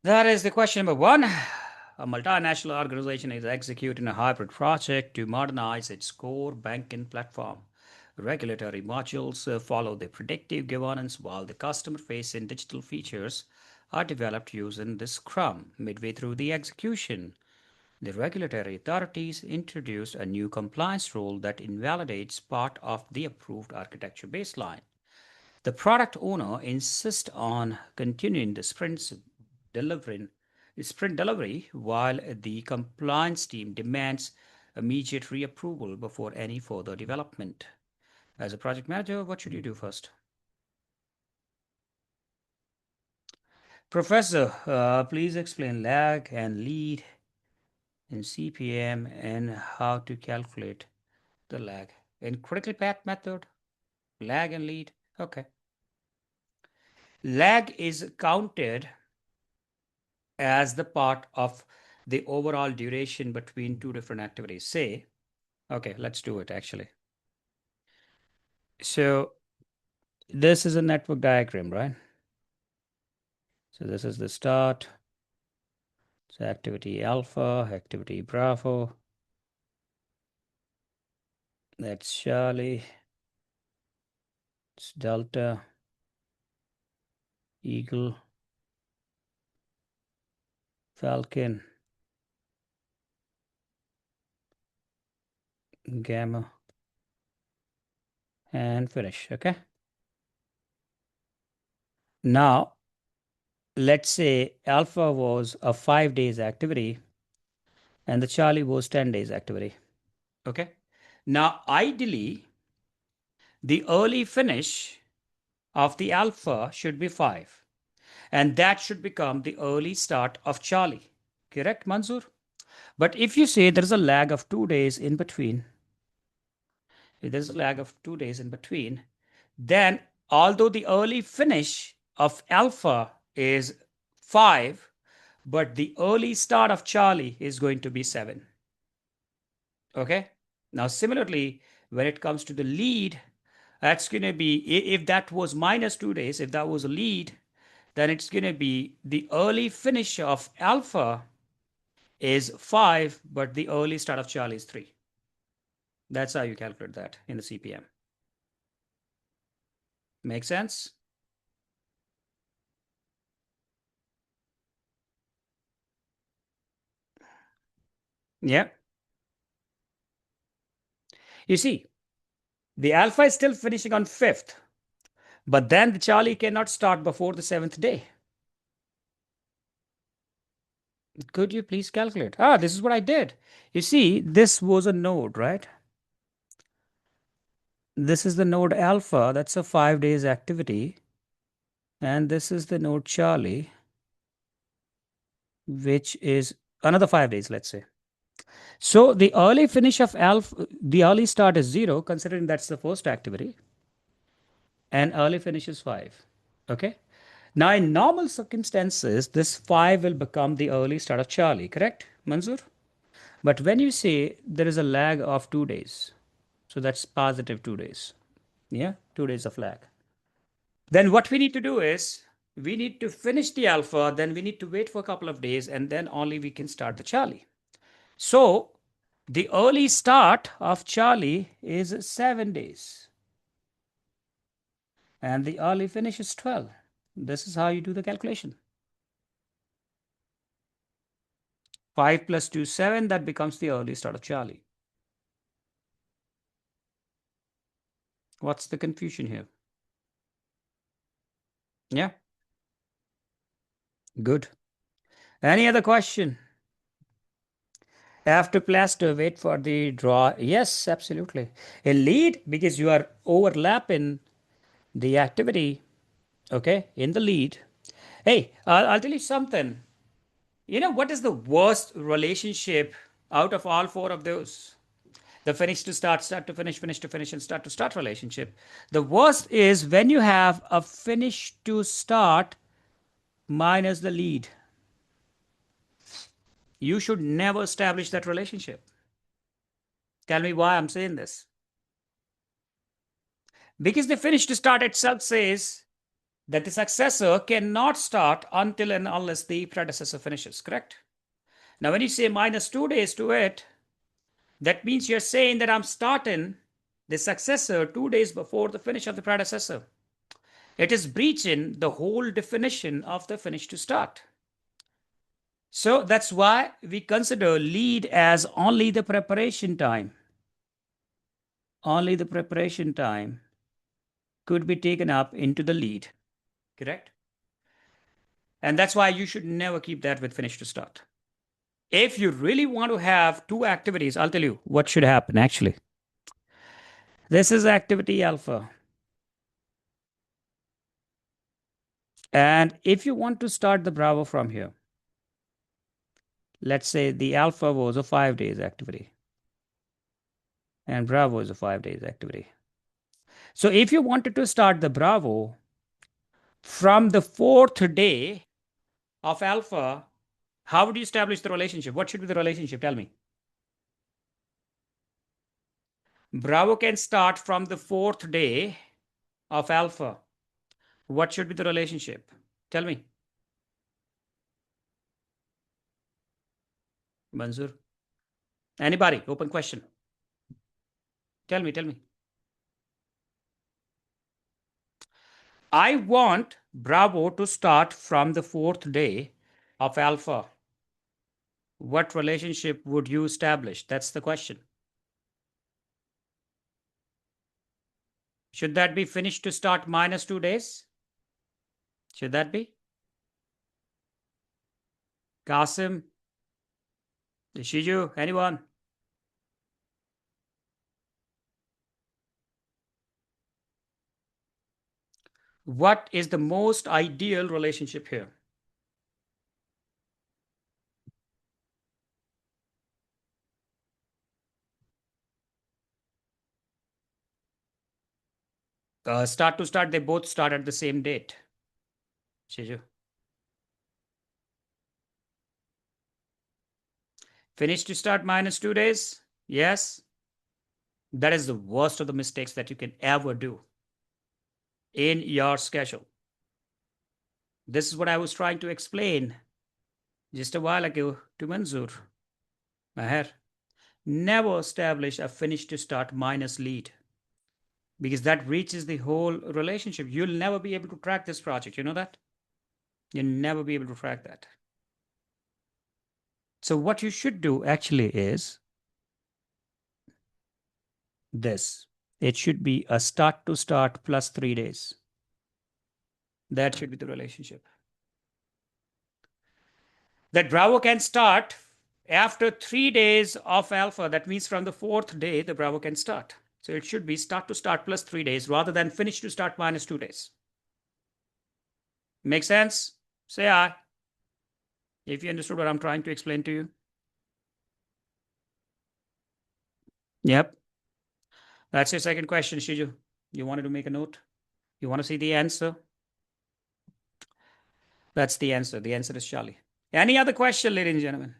That is the question number one. A multinational organization is executing a hybrid project to modernize its core banking platform. Regulatory modules follow the predictive governance while the customer-facing digital features are developed using the Scrum. Midway through the execution, the regulatory authorities introduced a new compliance rule that invalidates part of the approved architecture baseline. The product owner insists on continuing the sprint delivery while the compliance team demands immediate reapproval before any further development. As a project manager, what should you do first? Professor, please explain lag and lead in CPM and how to calculate the lag. In critical path method, lag and lead. Okay. Lag is counted as the part of the overall duration between two different activities. Say, okay, let's do it actually. So this is a network diagram, right? So this is the start. So activity alpha, activity bravo. That's Charlie. It's delta, eagle, falcon, gamma, and finish. Okay. Now, let's say alpha was a 5 days activity and the Charlie was 10 days activity. Okay. Now, ideally, the early finish of the alpha should be 5. And that should become the early start of Charlie. Correct, Manzoor? But if you say there's a lag of 2 days in between, if there's a lag of 2 days in between, then although the early finish of alpha is 5, but the early start of Charlie is going to be 7. Okay? Now, similarly, when it comes to the lead, that's going to be, if that was minus 2 days, if that was a lead, then it's going to be the early finish of alpha is 5, but the early start of Charlie is 3. That's how you calculate that in the CPM. Make sense? Yeah. You see, the alpha is still finishing on 5th, but then the Charlie cannot start before the 7th day. Could you please calculate? This is what I did. You see, this was a node, right? This is the node alpha. That's a 5 days activity. And this is the node Charlie, which is another 5 days, let's say. So the early finish of alpha, the early start is 0, considering that's the first activity. And early finish is 5. Okay. Now, in normal circumstances, this 5 will become the early start of Charlie, correct, Manzoor? But when you say there is a lag of 2 days, so that's positive 2 days. Yeah, 2 days of lag. Then what we need to do is we need to finish the alpha, then we need to wait for a couple of days, and then only we can start the Charlie. So the early start of Charlie is 7 days, and the early finish is 12. This is how you do the calculation. 5 plus 2, 7. That becomes the early start of Charlie. What's the confusion here? Yeah, good. Any other question? After plaster, wait for the draw. Yes, absolutely. A lead, because you are overlapping the activity, okay, in the lead. Hey, I'll tell you something. You know, what is the worst relationship out of all four of those? The finish to start, start to finish to finish, and start to start relationship. The worst is when you have a finish to start minus the lead. You should never establish that relationship. Tell me why I'm saying this. Because the finish to start itself says that the successor cannot start until and unless the predecessor finishes, correct? Now, when you say minus 2 days to it, that means you're saying that I'm starting the successor 2 days before the finish of the predecessor. It is breaching the whole definition of the finish to start. So that's why we consider lead as only the preparation time. Only the preparation time could be taken up into the lead, correct? And that's why you should never keep that with finish to start. If you really want to have two activities, I'll tell you what should happen actually. This is activity alpha. And if you want to start the Bravo from here, let's say the alpha was a 5 days activity and Bravo is a 5 days activity. So if you wanted to start the Bravo from the fourth day of alpha, how would you establish the relationship? What should be the relationship? Tell me. Bravo can start from the fourth day of alpha. What should be the relationship? Tell me. Manzoor. Anybody? Open question. Tell me, tell me. I want Bravo to start from the fourth day of alpha. What relationship would you establish? That's the question. Should that be finished to start minus 2 days? Should that be? Qasim, Shiju, anyone? What is the most ideal relationship here? Start to start, they both start at the same date. Shiju. Finish to start minus 2 days? Yes. That is the worst of the mistakes that you can ever do in your schedule. This is what I was trying to explain just a while ago to Manzoor. Maher, never establish a finish to start minus lead because that reaches the whole relationship. You'll never be able to track this project. You know that? You'll never be able to track that. So, what you should do actually is this it should be a start to start plus 3 days. That should be the relationship. That Bravo can start after 3 days of alpha. That means from the fourth day, the Bravo can start. So it should be start to start plus 3 days rather than finish to start minus 2 days. Make sense? Say aye if you understood what I'm trying to explain to you. Yep. That's your second question, Shiju. You wanted to make a note? You want to see the answer? That's the answer. The answer is Charlie. Any other question, ladies and gentlemen?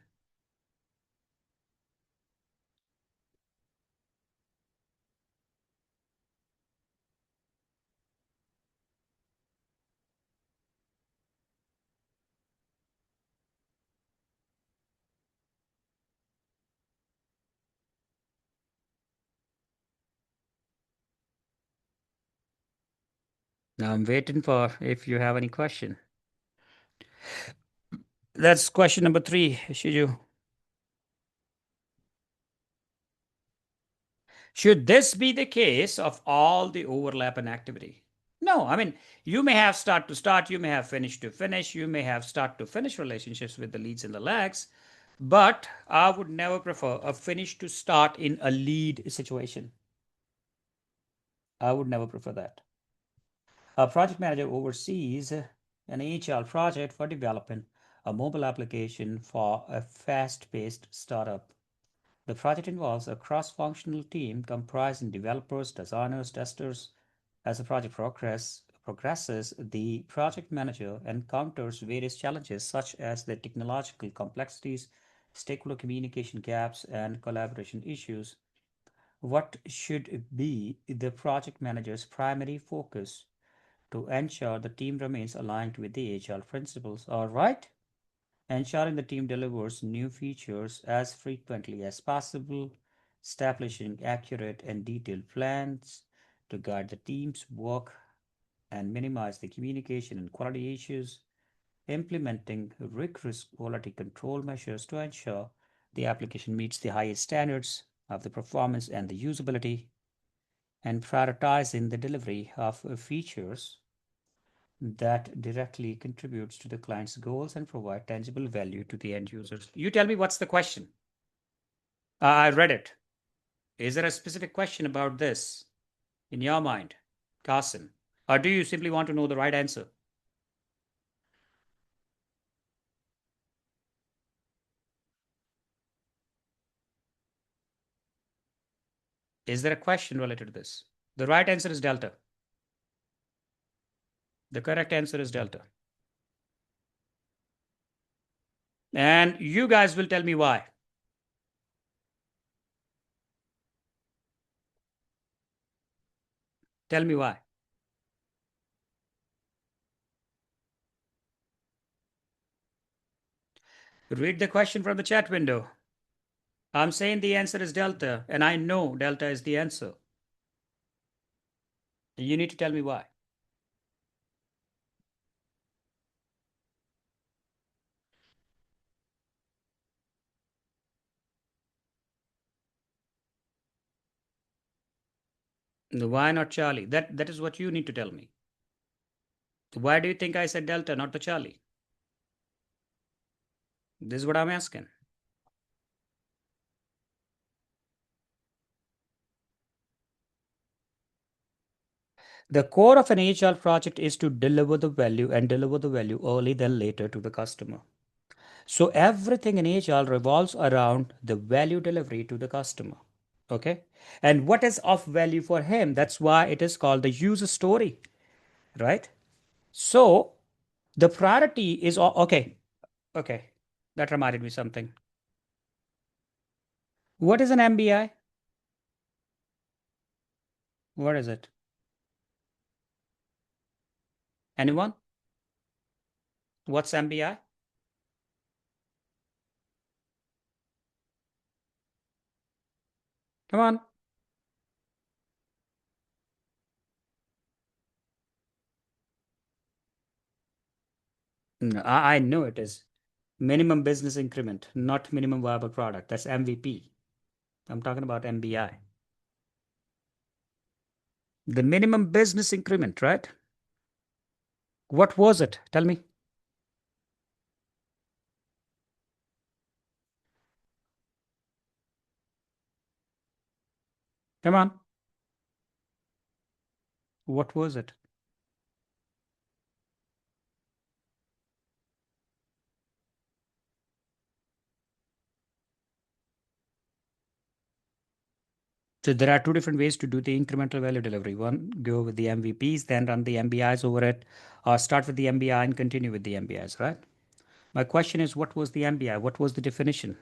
Now I'm waiting for if you have any question. That's question number 3, Shiju. Should this be the case of all the overlap and activity? No, I mean, you may have start to start, you may have finish to finish, you may have start to finish relationships with the leads and the lags, but I would never prefer a finish to start in a lead situation. I would never prefer that. A project manager oversees an HR project for developing a mobile application for a fast paced startup. The project involves a cross functional team comprising developers, designers, testers. As the project progresses, the project manager encounters various challenges such as the technological complexities, stakeholder communication gaps, and collaboration issues. What should be the project manager's primary focus to ensure the team remains aligned with the HR principles? All right. Ensuring the team delivers new features as frequently as possible, establishing accurate and detailed plans to guide the team's work and minimize the communication and quality issues, implementing rigorous quality control measures to ensure the application meets the highest standards of the performance and the usability, and prioritizing the delivery of features that directly contributes to the client's goals and provide tangible value to the end users. You tell me what's the question. I read it. Is there a specific question about this in your mind, Carson? Or do you simply want to know the right answer? Is there a question related to this? The right answer is Delta. The correct answer is Delta. And you guys will tell me why. Tell me why. Read the question from the chat window. I'm saying the answer is Delta, and I know Delta is the answer. You need to tell me why. Why not Charlie? That is what you need to tell me. Why do you think I said Delta, not the Charlie? This is what I'm asking. The core of an HR project is to deliver the value and deliver the value early than later to the customer. So everything in HR revolves around the value delivery to the customer. Okay. And what is of value for him? That's why it is called the user story, right? So the priority is okay. Okay. That reminded me something. What is an MBI? What is it? Anyone? What's MBI? Come on. No, I know it is minimum business increment, not minimum viable product. That's MVP. I'm talking about MBI. The minimum business increment, right? What was it? Tell me. Come on. What was it? So there are two different ways to do the incremental value delivery. One, go with the MVPs, then run the MBIs over it, or start with the MBI and continue with the MBIs, right? My question is, what was the MBI? What was the definition?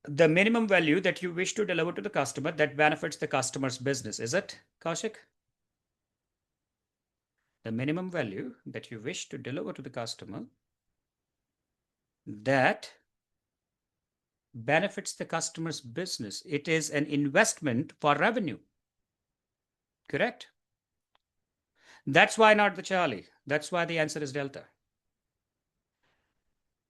The minimum value that you wish to deliver to the customer that benefits the customer's business, is it, Kaushik? The minimum value that you wish to deliver to the customer that benefits the customer's business. It is an investment for revenue. Correct? That's why not the Charlie. That's why the answer is Delta.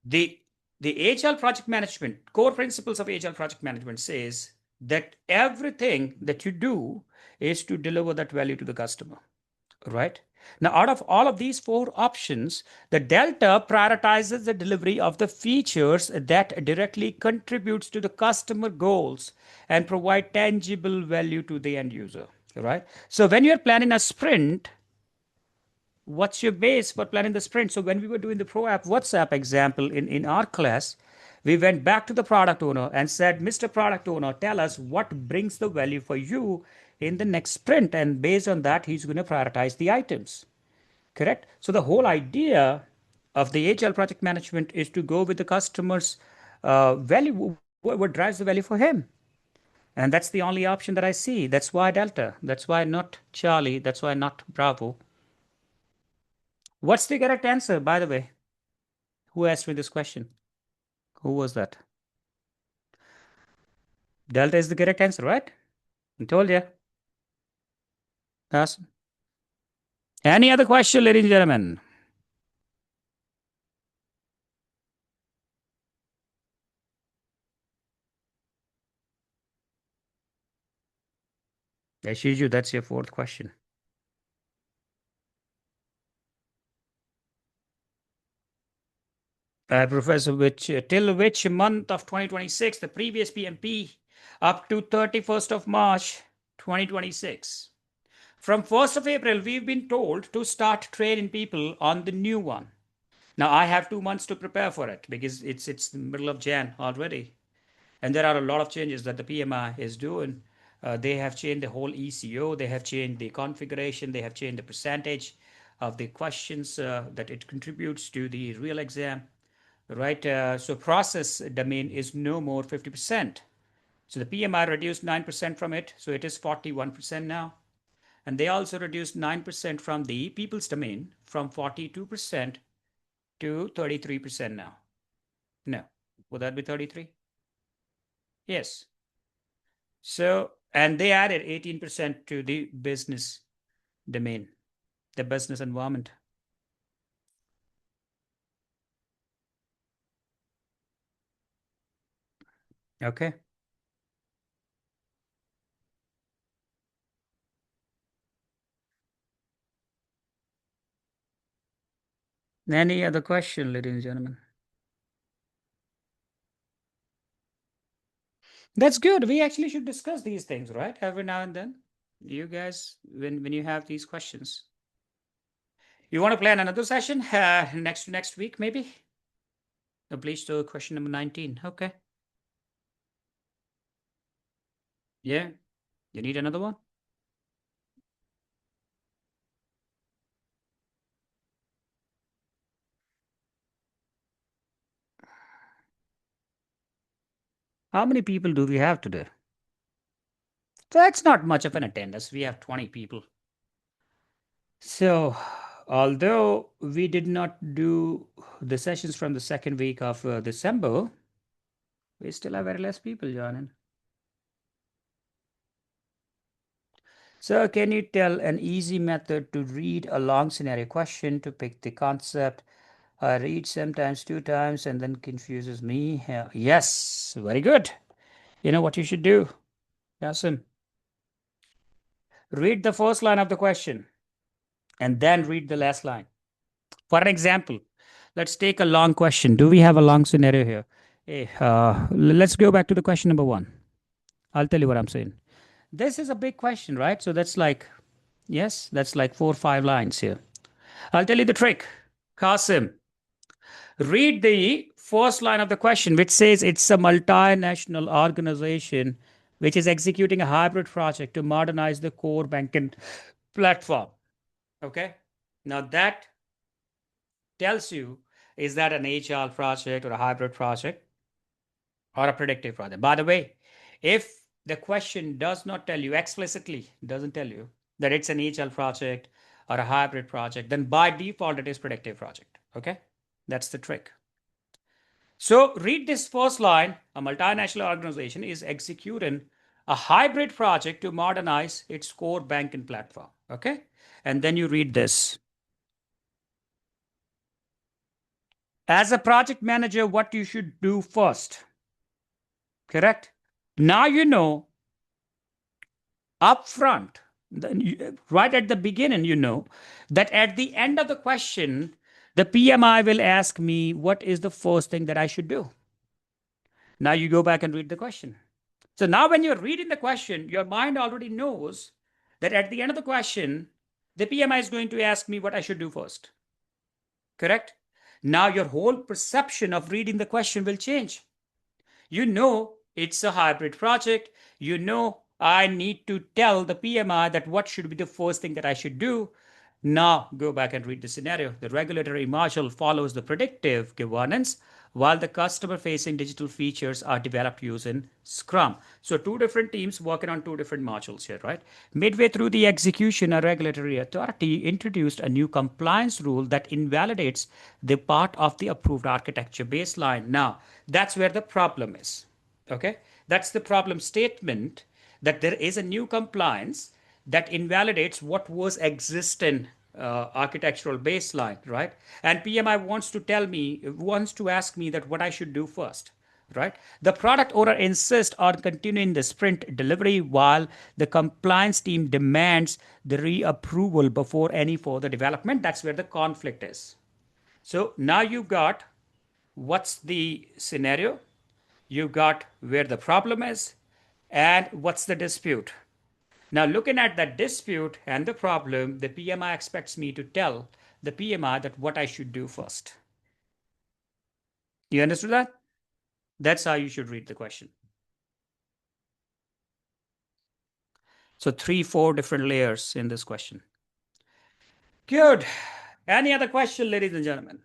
The the agile project management core principles of agile project management says that everything that you do is to deliver that value to the customer, right? Now, out of all of these four options, the Delta prioritizes the delivery of the features that directly contributes to the customer goals and provide tangible value to the end user, right? So when you're planning a sprint, what's your base for planning the sprint? So when we were doing the Pro App WhatsApp example in our class, we went back to the product owner and said, Mr. Product Owner, tell us what brings the value for you in the next sprint. And based on that, he's going to prioritize the items. Correct? So the whole idea of the agile project management is to go with the customer's value, what drives the value for him. And that's the only option that I see. That's why Delta. That's why not Charlie. That's why not Bravo. What's the correct answer, by the way? Who asked me this question? Who was that? Delta is the correct answer, right? I told you. Awesome. Any other question, ladies and gentlemen? Shiju, that's your fourth question. Professor, till which month of 2026, the previous PMP, up to 31st of March 2026. From 1st of April, we've been told to start training people on the new one. Now, I have 2 months to prepare for it because it's the middle of Jan already. And there are a lot of changes that the PMI is doing. They have changed the whole ECO, they have changed the configuration, they have changed the percentage of the questions that it contributes to the real exam, right? So process domain is no more 50%. So the PMI reduced 9% from it, so it is 41% now. And they also reduced 9% from the people's domain from 42% to 33% now. No, would that be 33? Yes. So, and they added 18% to the business domain, the business environment. Okay. Any other question, ladies and gentlemen? That's good. We actually should discuss these things, right? Every now and then. You guys, when you have these questions. You want to plan another session next week, maybe? Please to question number 19. Okay. Yeah. You need another one? How many people do we have today? That's not much of an attendance. We have 20 people. So, although we did not do the sessions from the second week of December, we still have very less people joining. So, can you tell an easy method to read a long scenario question to pick the concept? I read sometimes 2 times and then confuses me. Yes, very good. You know what you should do? Yasim, read the first line of the question and then read the last line. For an example, let's take a long question. Do we have a long scenario here? Hey, let's go back to the question number one. I'll tell you what I'm saying. This is a big question, right? So that's like, yes, that's like 4 or 5 lines here. I'll tell you the trick. Qasim, read the first line of the question, which says it's a multinational organization which is executing a hybrid project to modernize the core banking platform. Okay. Now that tells you, is that an HR project or a hybrid project or a predictive project? By the way, if the question does not tell you explicitly, doesn't tell you that it's an HR project or a hybrid project, then by default it is predictive project. Okay, that's the trick. So read this first line. A multinational organization is executing a hybrid project to modernize its core banking platform. Okay. And then you read this. As a project manager, what you should do first. Correct? Now you know up front, right at the beginning, you know that at the end of the question, the PMI will ask me, what is the first thing that I should do? Now you go back and read the question. So now when you're reading the question, your mind already knows that at the end of the question, the PMI is going to ask me what I should do first. Correct? Now your whole perception of reading the question will change. You know it's a hybrid project. You know I need to tell the PMI that what should be the first thing that I should do. Now go back and read the scenario. The regulatory module follows the predictive governance while the customer facing digital features are developed using Scrum. So two different teams working on two different modules here, right? Midway through the execution, a regulatory authority introduced a new compliance rule that invalidates the part of the approved architecture baseline. Now, that's where the problem is. Okay? That's the problem statement, that there is a new compliance that invalidates what was existing architectural baseline, right? And PMI wants to ask me that what I should do first, right? The product owner insists on continuing the sprint delivery while the compliance team demands the reapproval before any further development. That's where the conflict is. So now you got what's the scenario, you got where the problem is, and what's the dispute. Now, looking at that dispute and the problem, the PMI expects me to tell the PMI that what I should do first. You understood that? That's how you should read the question. So 3, 4 different layers in this question. Good. Any other question, ladies and gentlemen?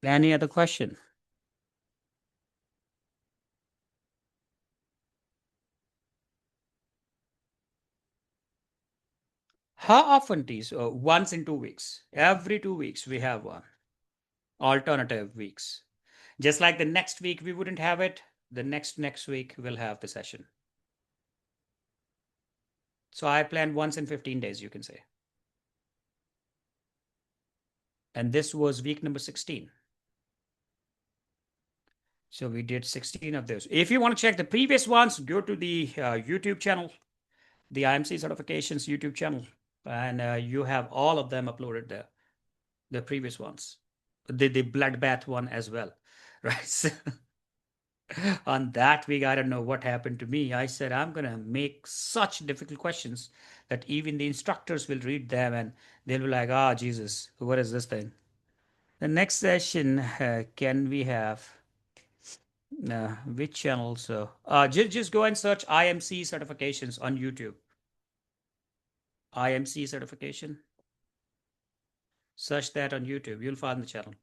Any other question? How often these? Once in 2 weeks. Every 2 weeks we have one. Alternative weeks. Just like the next week we wouldn't have it, the next week we'll have the session. So I plan once in 15 days, you can say. And this was week number 16. So we did 16 of those. If you want to check the previous ones, go to the YouTube channel, the IMC certifications YouTube channel, and you have all of them uploaded there, the previous ones, the bloodbath one as well, right? So on that week, I don't know what happened to me. I said, I'm going to make such difficult questions that even the instructors will read them and they'll be like, ah, Jesus, what is this thing? The next session, can we have which channel? So just go and search IMC certifications on YouTube. IMC certification. Search that on YouTube. You'll find the channel.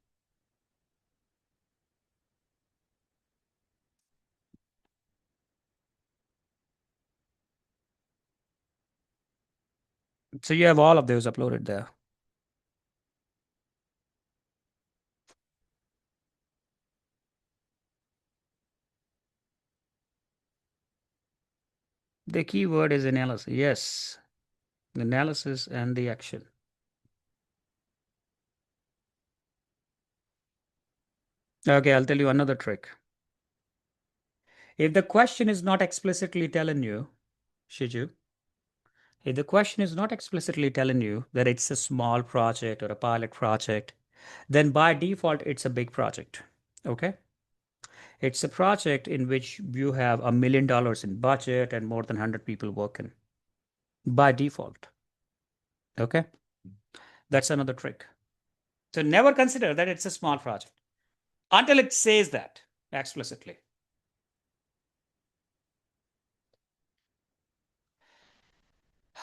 So you have all of those uploaded there. The keyword is analysis. Yes, analysis and the action. Okay, I'll tell you another trick. If the question is not explicitly telling you, Shiju, if the question is not explicitly telling you that it's a small project or a pilot project, then by default, it's a big project. Okay? It's a project in which you have $1 million in budget and more than 100 people working by default. Okay? That's another trick. So never consider that it's a small project until it says that explicitly.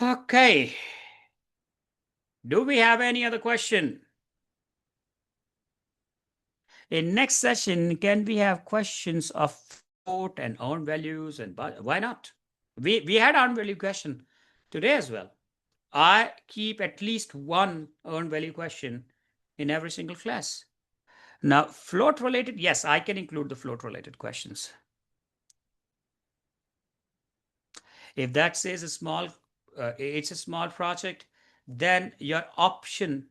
Okay. Do we have any other question? In next session, can we have questions of float and earned values and why not? We had earned value question today as well. I keep at least one earned value question in every single class. Now, float related, yes, I can include the float related questions. If that says it's a small project, then your option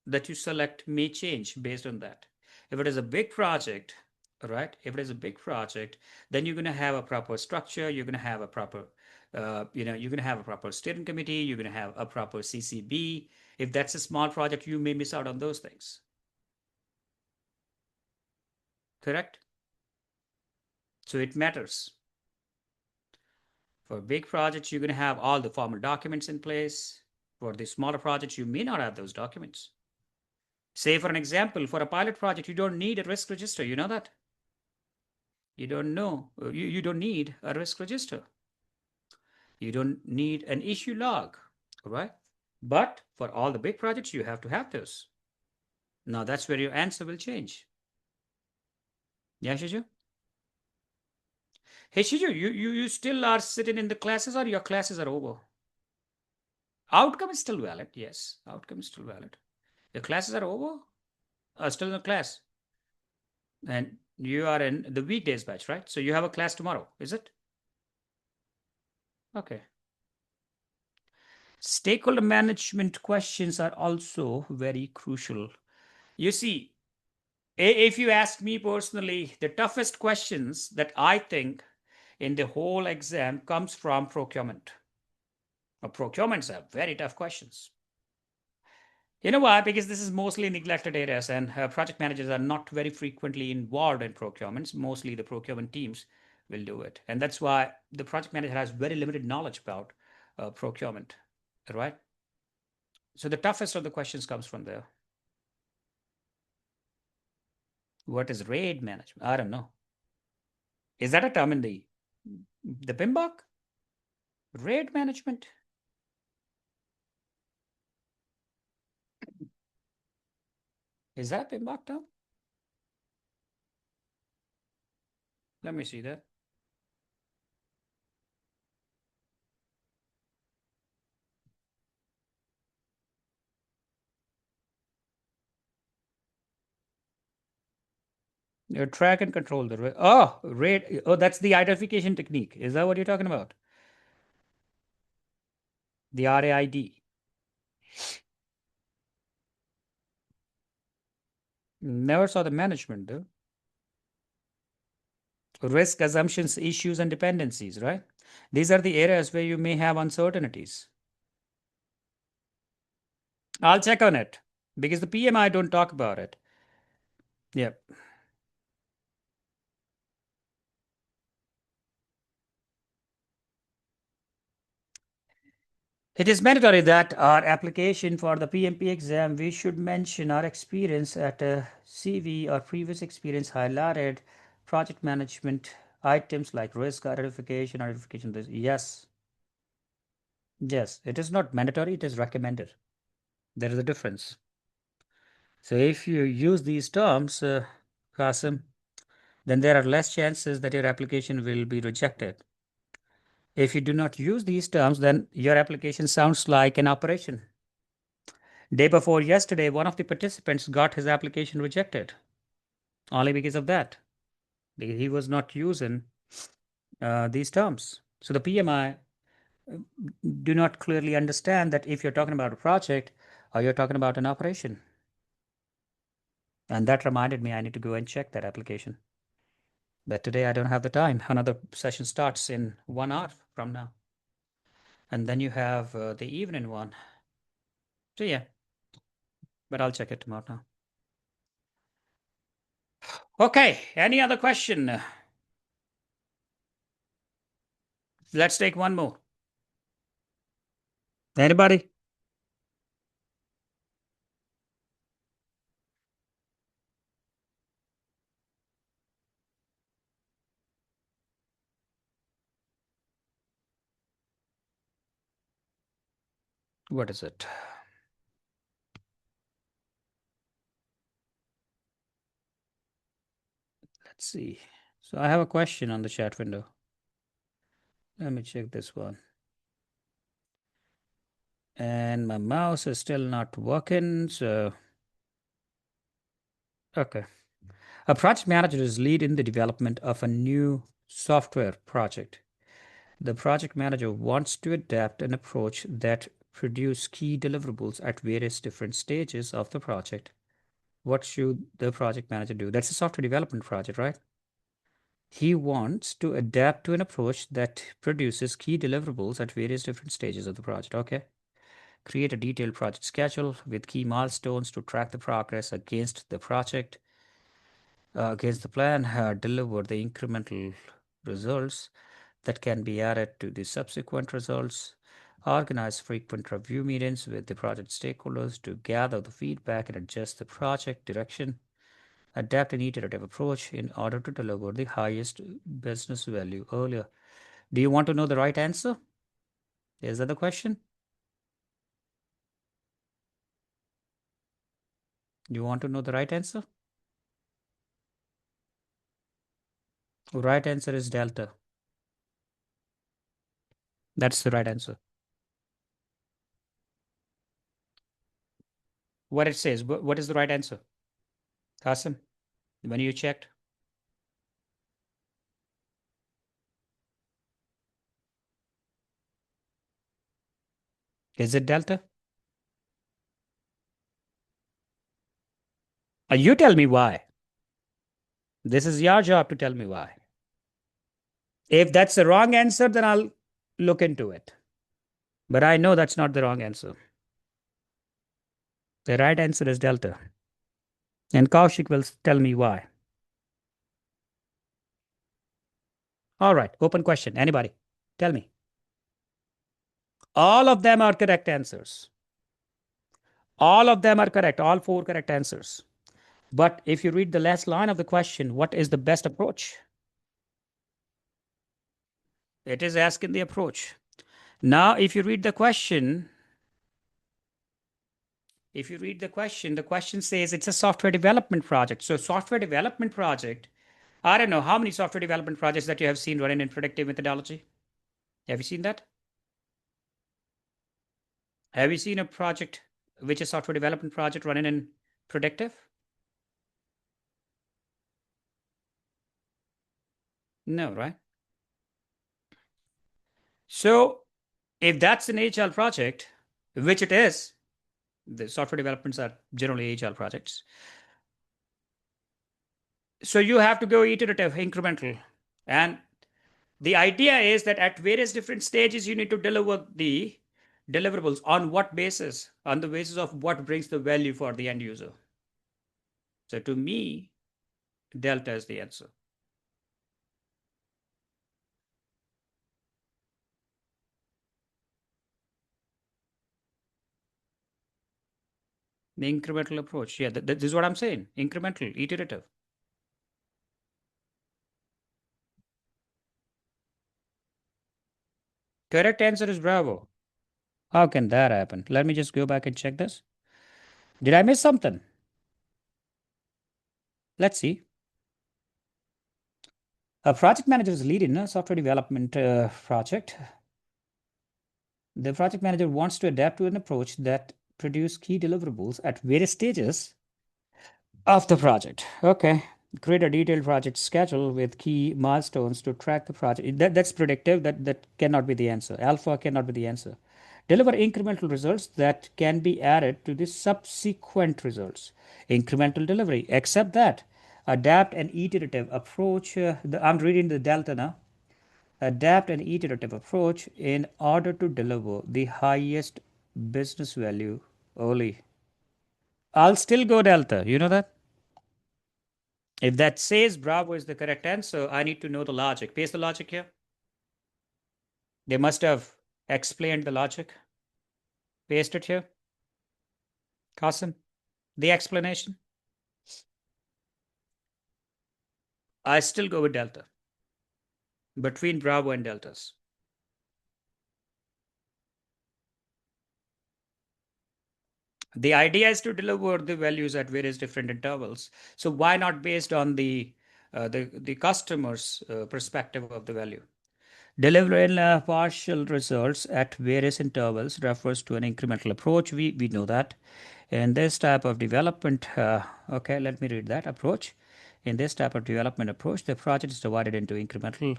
that you select may change based on that. If it is a big project, right? If it is a big project, then you're going to have a proper structure. You're going to have a proper, you're going to have a proper steering committee. You're going to have a proper CCB. If that's a small project, you may miss out on those things. Correct? So it matters. For big projects, you're going to have all the formal documents in place. For the smaller projects, you may not have those documents. Say, for an example, for a pilot project, you don't need a risk register. You know that? You don't know. You don't need a risk register. You don't need an issue log, right? But for all the big projects, you have to have those. Now that's where your answer will change. Yeah, Shiju? Hey, Shiju, you still are sitting in the classes or your classes are over? Outcome is still valid. Yes, outcome is still valid. The classes are over? Are still in the class? And you are in the weekdays batch, right? So you have a class tomorrow, is it? Okay. Stakeholder management questions are also very crucial. You see, if you ask me personally, the toughest questions that I think in the whole exam comes from procurement. Procurements are very tough questions. You know why? Because this is mostly neglected areas, and project managers are not very frequently involved in procurements. Mostly the procurement teams will do it. And that's why the project manager has very limited knowledge about procurement, right? So the toughest of the questions comes from there. What is raid management? I don't know. Is that a term in the PMBOK? Raid management? Is that a PMBOK term? Let me see that. Track and control the raid. Oh, that's the identification technique. Is that what you're talking about? The RAID. Never saw the management though. Risk assumptions, issues, and dependencies, right? These are the areas where you may have uncertainties. I'll check on it because the PMI don't talk about it. Yeah. It is mandatory that our application for the PMP exam, we should mention our experience at a CV or previous experience highlighted project management items like risk identification. Yes, yes, it is not mandatory, it is recommended. There is a difference. So if you use these terms, Qasim, then there are less chances that your application will be rejected. If you do not use these terms, then your application sounds like an operation. Day before yesterday, one of the participants got his application rejected only because of that. Because he was not using these terms. So the PMI do not clearly understand that if you're talking about a project or you're talking about an operation. And that reminded me I need to go and check that application. But today I don't have the time. Another session starts in 1 hour from now. And then you have the evening one. So yeah, but I'll check it tomorrow now. Okay, any other question? Let's take one more. Anybody? What is it? Let's see. So I have a question on the chat window. Let me check this one. And my mouse is still not working. So, okay. A project manager is lead in the development of a new software project. The project manager wants to adapt an approach that produce key deliverables at various different stages of the project. What should the project manager do? That's a software development project, right? He wants to adapt to an approach that produces key deliverables at various different stages of the project. Okay. Create a detailed project schedule with key milestones to track the progress against the project, against the plan, deliver the incremental results that can be added to the subsequent results, organize frequent review meetings with the project stakeholders to gather the feedback and adjust the project direction, adapt an iterative approach in order to deliver the highest business value earlier. Do you want to know the right answer? Is that the question? You want to know the right answer? Right answer is delta. That's the right answer. What it says, what is the right answer? Qasim, when you checked, is it delta? You tell me why. This is your job to tell me why. If that's the wrong answer, then I'll look into it. But I know that's not the wrong answer. The right answer is delta. And Kaushik will tell me why. All right, open question. Anybody? Tell me. All of them are correct answers. All of them are correct. All four correct answers. But if you read the last line of the question, what is the best approach? It is asking the approach. Now, if you read the question, the question says it's a software development project. So, software development project, I don't know how many software development projects that you have seen running in predictive methodology. Have you seen that? Have you seen a project which is software development project running in predictive? No, right? So, if that's an agile project, which it is, the software developments are generally agile projects. So you have to go iterative, incremental. And the idea is that at various different stages, you need to deliver the deliverables on what basis? On the basis of what brings the value for the end user. So to me, delta is the answer. The incremental approach. Yeah, this is what I'm saying. Incremental, iterative. Correct answer is Bravo. How can that happen? Let me just go back and check this. Did I miss something? Let's see. A project manager is leading a software development project. The project manager wants to adapt to an approach that produce key deliverables at various stages of the project. Okay. Create a detailed project schedule with key milestones to track the project. That's predictive. That cannot be the answer. Alpha cannot be the answer. Deliver incremental results that can be added to the subsequent results. Incremental delivery. Except that. Adapt an iterative approach. I'm reading the delta now. Adapt an iterative approach in order to deliver the highest business value early. I'll still go delta. You know that? If that says Bravo is the correct answer, I need to know the logic. Paste the logic here. They must have explained the logic. Paste it here. Qasim, the explanation. I still go with delta. Between Bravo and deltas. The idea is to deliver the values at various different intervals. So why not based on the the customer's perspective of the value. Delivering partial results at various intervals refers to an incremental approach. We know that. In this type of development, okay, let me read that approach. In this type of development approach, the project is divided into incremental,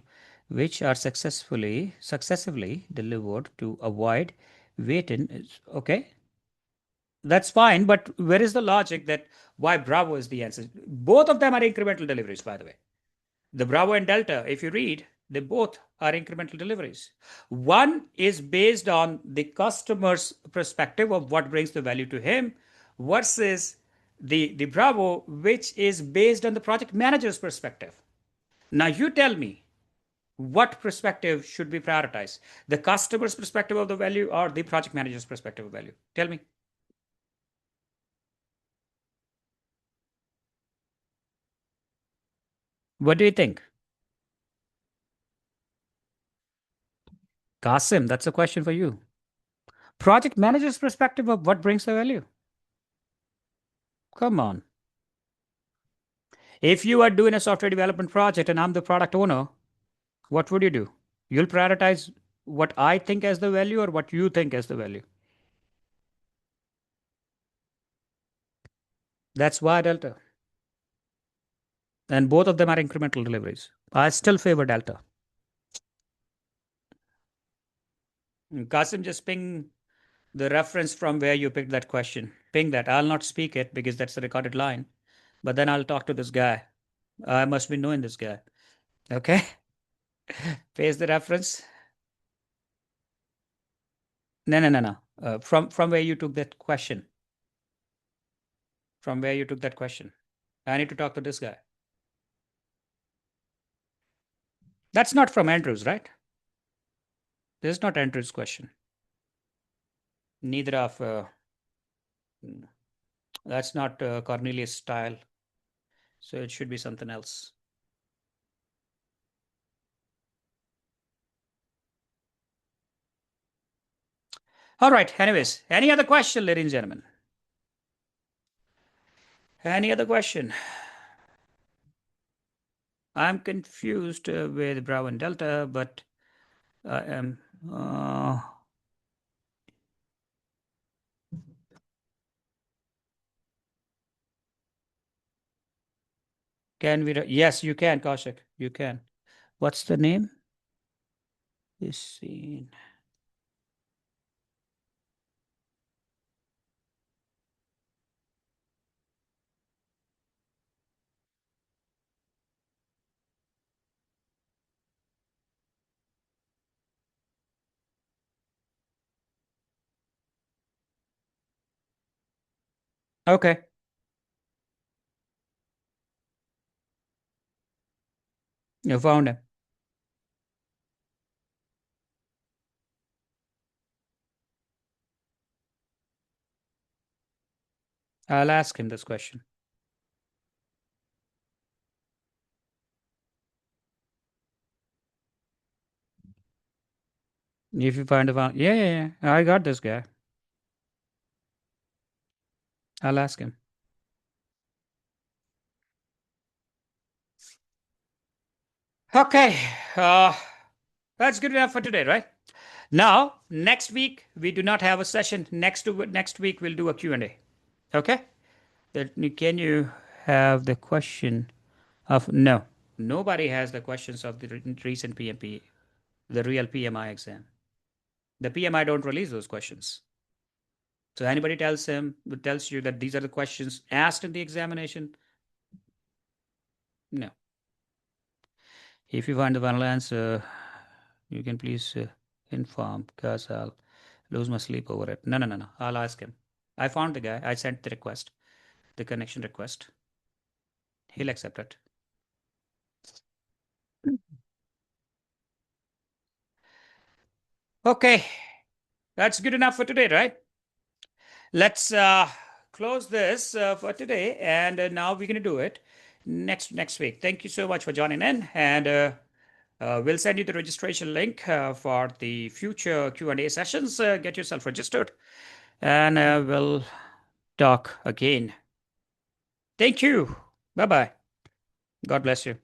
which are successively delivered to avoid waiting. Okay, that's fine, but where is the logic that why Bravo is the answer? Both of them are incremental deliveries, by the way. The Bravo and Delta, if you read, they both are incremental deliveries. One is based on the customer's perspective of what brings the value to him versus the Bravo, which is based on the project manager's perspective. Now, you tell me what perspective should be prioritized, the customer's perspective of the value or the project manager's perspective of value? Tell me. What do you think? Kasim, that's a question for you. Project manager's perspective of what brings the value. Come on. If you are doing a software development project and I'm the product owner, what would you do? You'll prioritize what I think as the value or what you think as the value. That's why Delta. And both of them are incremental deliveries. I still favor Delta. Kasim, just ping the reference from where you picked that question. Ping that. I'll not speak it because that's a recorded line. But then I'll talk to this guy. I must be knowing this guy. Okay? Paste the reference. No, no, no, no. From where you took that question. From where you took that question. I need to talk to this guy. That's not from Andrews, right? This is not Andrews' question. Neither of that's not Cornelius' style. So it should be something else. All right. Anyways, any other question, ladies and gentlemen? Any other question? I'm confused with Bravo and Delta, but I am. Can we? Yes, you can, Kaushik. You can. What's the name? This scene. Okay. You found him. I'll ask him this question. If you find a yeah, yeah, yeah. I got this guy. I'll ask him. Okay. That's good enough for today, right? Now, next week we do not have a session. Next week we'll do a Q&A. Okay? Can you have the question of no? Nobody has the questions of the recent PMP, the real PMI exam. The PMI don't release those questions. So anybody tells you that these are the questions asked in the examination, no. If you find the final answer, you can please inform because I'll lose my sleep over it. No, no, no, no. I'll ask him. I found the guy. I sent the request, the connection request. He'll accept it. Okay. That's good enough for today, right? Let's close this for today. And now we're going to do it next week. Thank you so much for joining in. And we'll send you the registration link for the future Q&A sessions. Get yourself registered. And we'll talk again. Thank you. Bye-bye. God bless you.